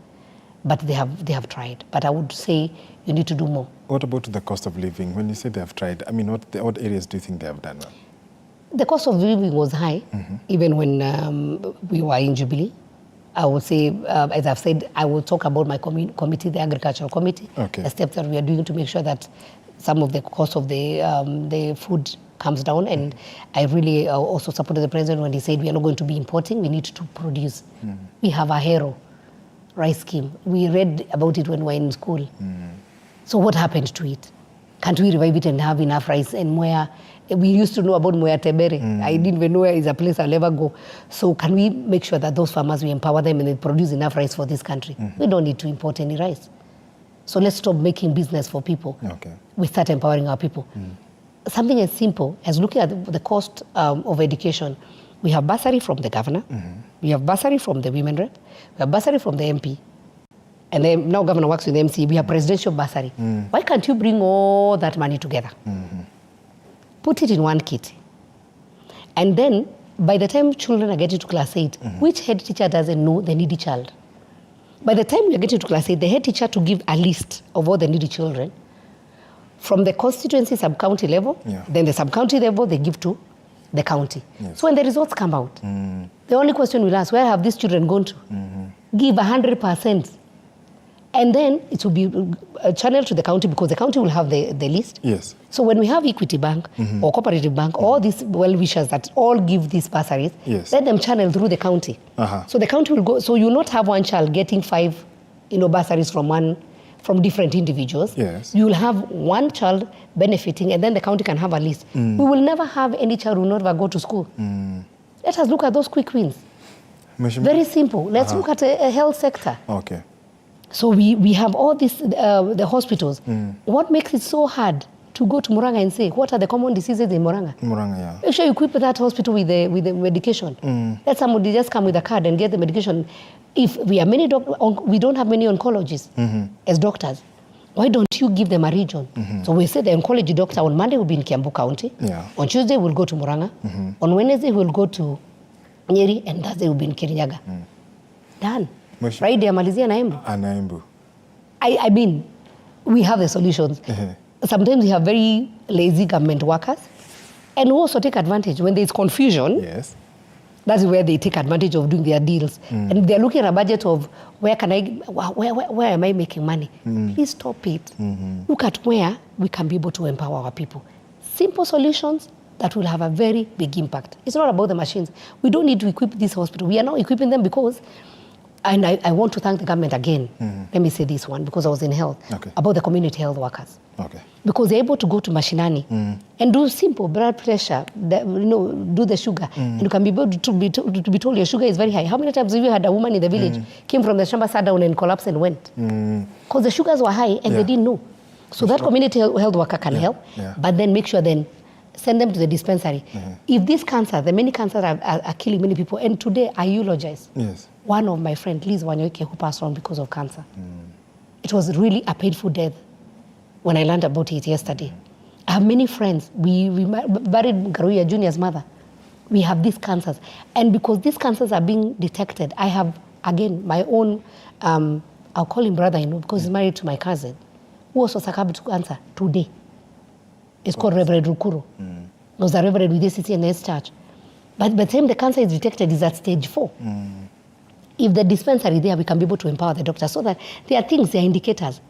but they have tried. But I would say you need to do more. What about the cost of living? When you say they have tried, I mean, what areas do you think they have done well? The cost of living was high, even when we were in Jubilee. I would say, as I've said, I will talk about my committee, the agricultural committee, the steps that we are doing to make sure that some of the cost of the food comes down. And I really also supported the president when he said we are not going to be importing, we need to produce. We have a hero rice scheme. We read about it when we were in school. So what happened to it? Can't we revive it and have enough rice? And Mwea, we used to know about Mwea Tebere. I didn't even know where is a place I'll ever go. So can we make sure that those farmers, we empower them and they produce enough rice for this country? We don't need to import any rice. So let's stop making business for people. We start empowering our people. Something as simple as looking at the cost of education. We have bursary from the governor. We have bursary from the women rep. We have bursary from the MP. And then now governor works with the MC. We have presidential bursary. Why can't you bring all that money together? Put it in one kit. And then by the time children are getting to class 8, which head teacher doesn't know the needy child? By the time you're getting to class 8, the head teacher to give a list of all the needy children from the constituency sub-county level, then the sub-county level they give to the county. So when the results come out, the only question we'll ask, where have these children gone to? Give 100%. And then it will be channeled to the county because the county will have the list. So when we have Equity Bank or Cooperative Bank, all these well-wishers that all give these bursaries, let them channel through the county. So the county will go, so you will not have one child getting 5 bursaries from different individuals. You will have one child benefiting and then the county can have a list. We will never have any child who will never go to school. Let us look at those quick wins. Very simple. Let's look at a health sector. So we have all this, the hospitals. What makes it so hard to go to Muranga and say, what are the common diseases in Muranga? Make sure you equip that hospital with the medication. Let somebody just come with a card and get the medication. If we are many we don't have many oncologists as doctors. Why don't you give them a region? So we say the oncology doctor on Monday will be in Kiambu County. On Tuesday we'll go to Muranga. On Wednesday we'll go to Nyeri, and Thursday will be in Kirinyaga. Done. Right there, Malizia na Embu. I mean, we have the solutions. Sometimes we have very lazy government workers and who also take advantage. When there's confusion, that's where they take advantage of doing their deals. And they're looking at a budget of where am I making money? Please stop it. Look at where we can be able to empower our people. Simple solutions that will have a very big impact. It's not about the machines. We don't need to equip this hospital. We are now equipping them because, and I want to thank the government again. Let me say this one, because I was in health, about the community health workers. Because they're able to go to Mashinani and do simple blood pressure, do the sugar. And you can be able to be told your sugar is very high. How many times have you had a woman in the village, came from the shamba, sat down and collapsed and went? Because the sugars were high and they didn't know. So that community health worker can help, but then make sure then send them to the dispensary. If this cancer, the many cancers are killing many people, and today I eulogize one of my friends, Liz Wanyoike, who passed on because of cancer. It was really a painful death when I learned about it yesterday. I have many friends. We buried Garuya Junior's mother. We have these cancers. And because these cancers are being detected, I have, again, my own I'll call him brother-in-law because he's married to my cousin, who also succumbed to cancer today. It's called Reverend Rukuro. He was a reverend with DStv and S Church. But by the time the cancer is detected, is at stage 4. If the dispensary there, we can be able to empower the doctors so that there are things, there are indicators.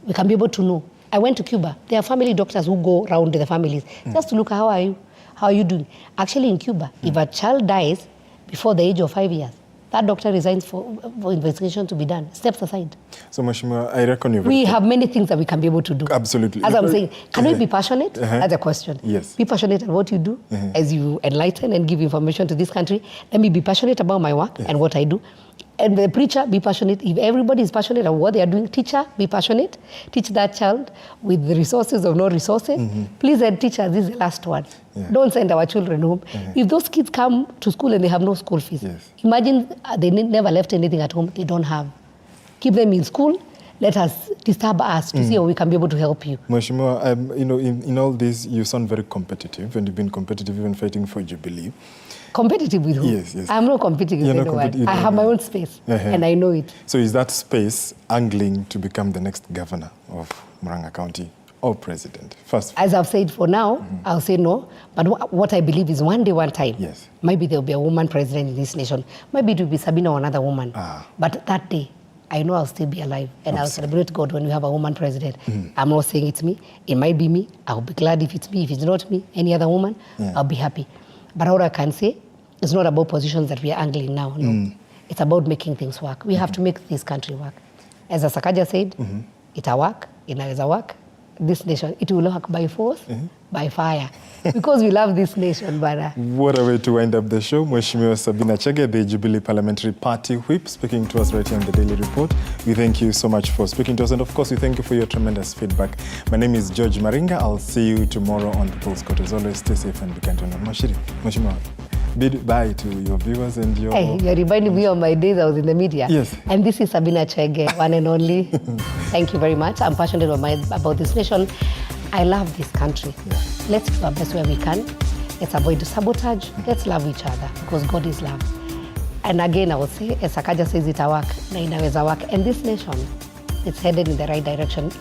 We can be able to know. I went to Cuba. There are family doctors who go around to the families just to look at how are you doing. Actually, in Cuba, if a child dies before the age of 5 years, that doctor resigns for investigation to be done, steps aside. So, Mheshimiwa, I reckon we have many things that we can be able to do. Absolutely. As I'm saying, can we be passionate? That's a question. Yes. Be passionate at what you do as you enlighten and give information to this country. Let me be passionate about my work and what I do. And the preacher, be passionate. If everybody is passionate about what they are doing, teacher, be passionate. Teach that child with the resources or no resources. Please, and teacher, this is the last one. Don't send our children home. If those kids come to school and they have no school fees, imagine they never left anything at home they don't have. Keep them in school. Let us disturb us to see how we can be able to help you. Mheshimiwa, you know, in all this, you sound very competitive, and you've been competitive even fighting for Jubilee. Competitive with who? Yes, yes. I'm not competing with anyone. I have my own space, and I know it. So is that space angling to become the next governor of Murang'a County or president? First. As I've said, for now, I'll say no. But what I believe is one day, one time, maybe there'll be a woman president in this nation. Maybe it will be Sabina or another woman. But that day, I know I'll still be alive, and I'll celebrate God when we have a woman president. I'm not saying it's me. It might be me. I'll be glad if it's me. If it's not me, any other woman, I'll be happy. But all I can say, it's not about positions that we are angling now. No, it's about making things work. We have to make this country work. As Sakaja said, it'll work. Inaweza work. This nation, it will work by force, by fire, because we love this nation, brother. What a way to wind up the show. Mheshimiwa Sabina Chege, the Jubilee Parliamentary Party Whip, speaking to us right here on the Daily Report. We thank you so much for speaking to us, and of course, we thank you for your tremendous feedback. My name is George Maringa. I'll see you tomorrow on People's Court. As always, stay safe and be kind to one another. Mheshimiwa, bid bye to your viewers and your... Hey, you're reminding me of my days I was in the media. Yes. And this is Sabina Chege, one and only. Thank you very much. I'm passionate about this nation. I love this country. Let's do our best where we can. Let's avoid the sabotage. Let's love each other because God is love. And again, I would say, as Sakaja says, it'll work. Na inaweza work. And this nation, it's headed in the right direction.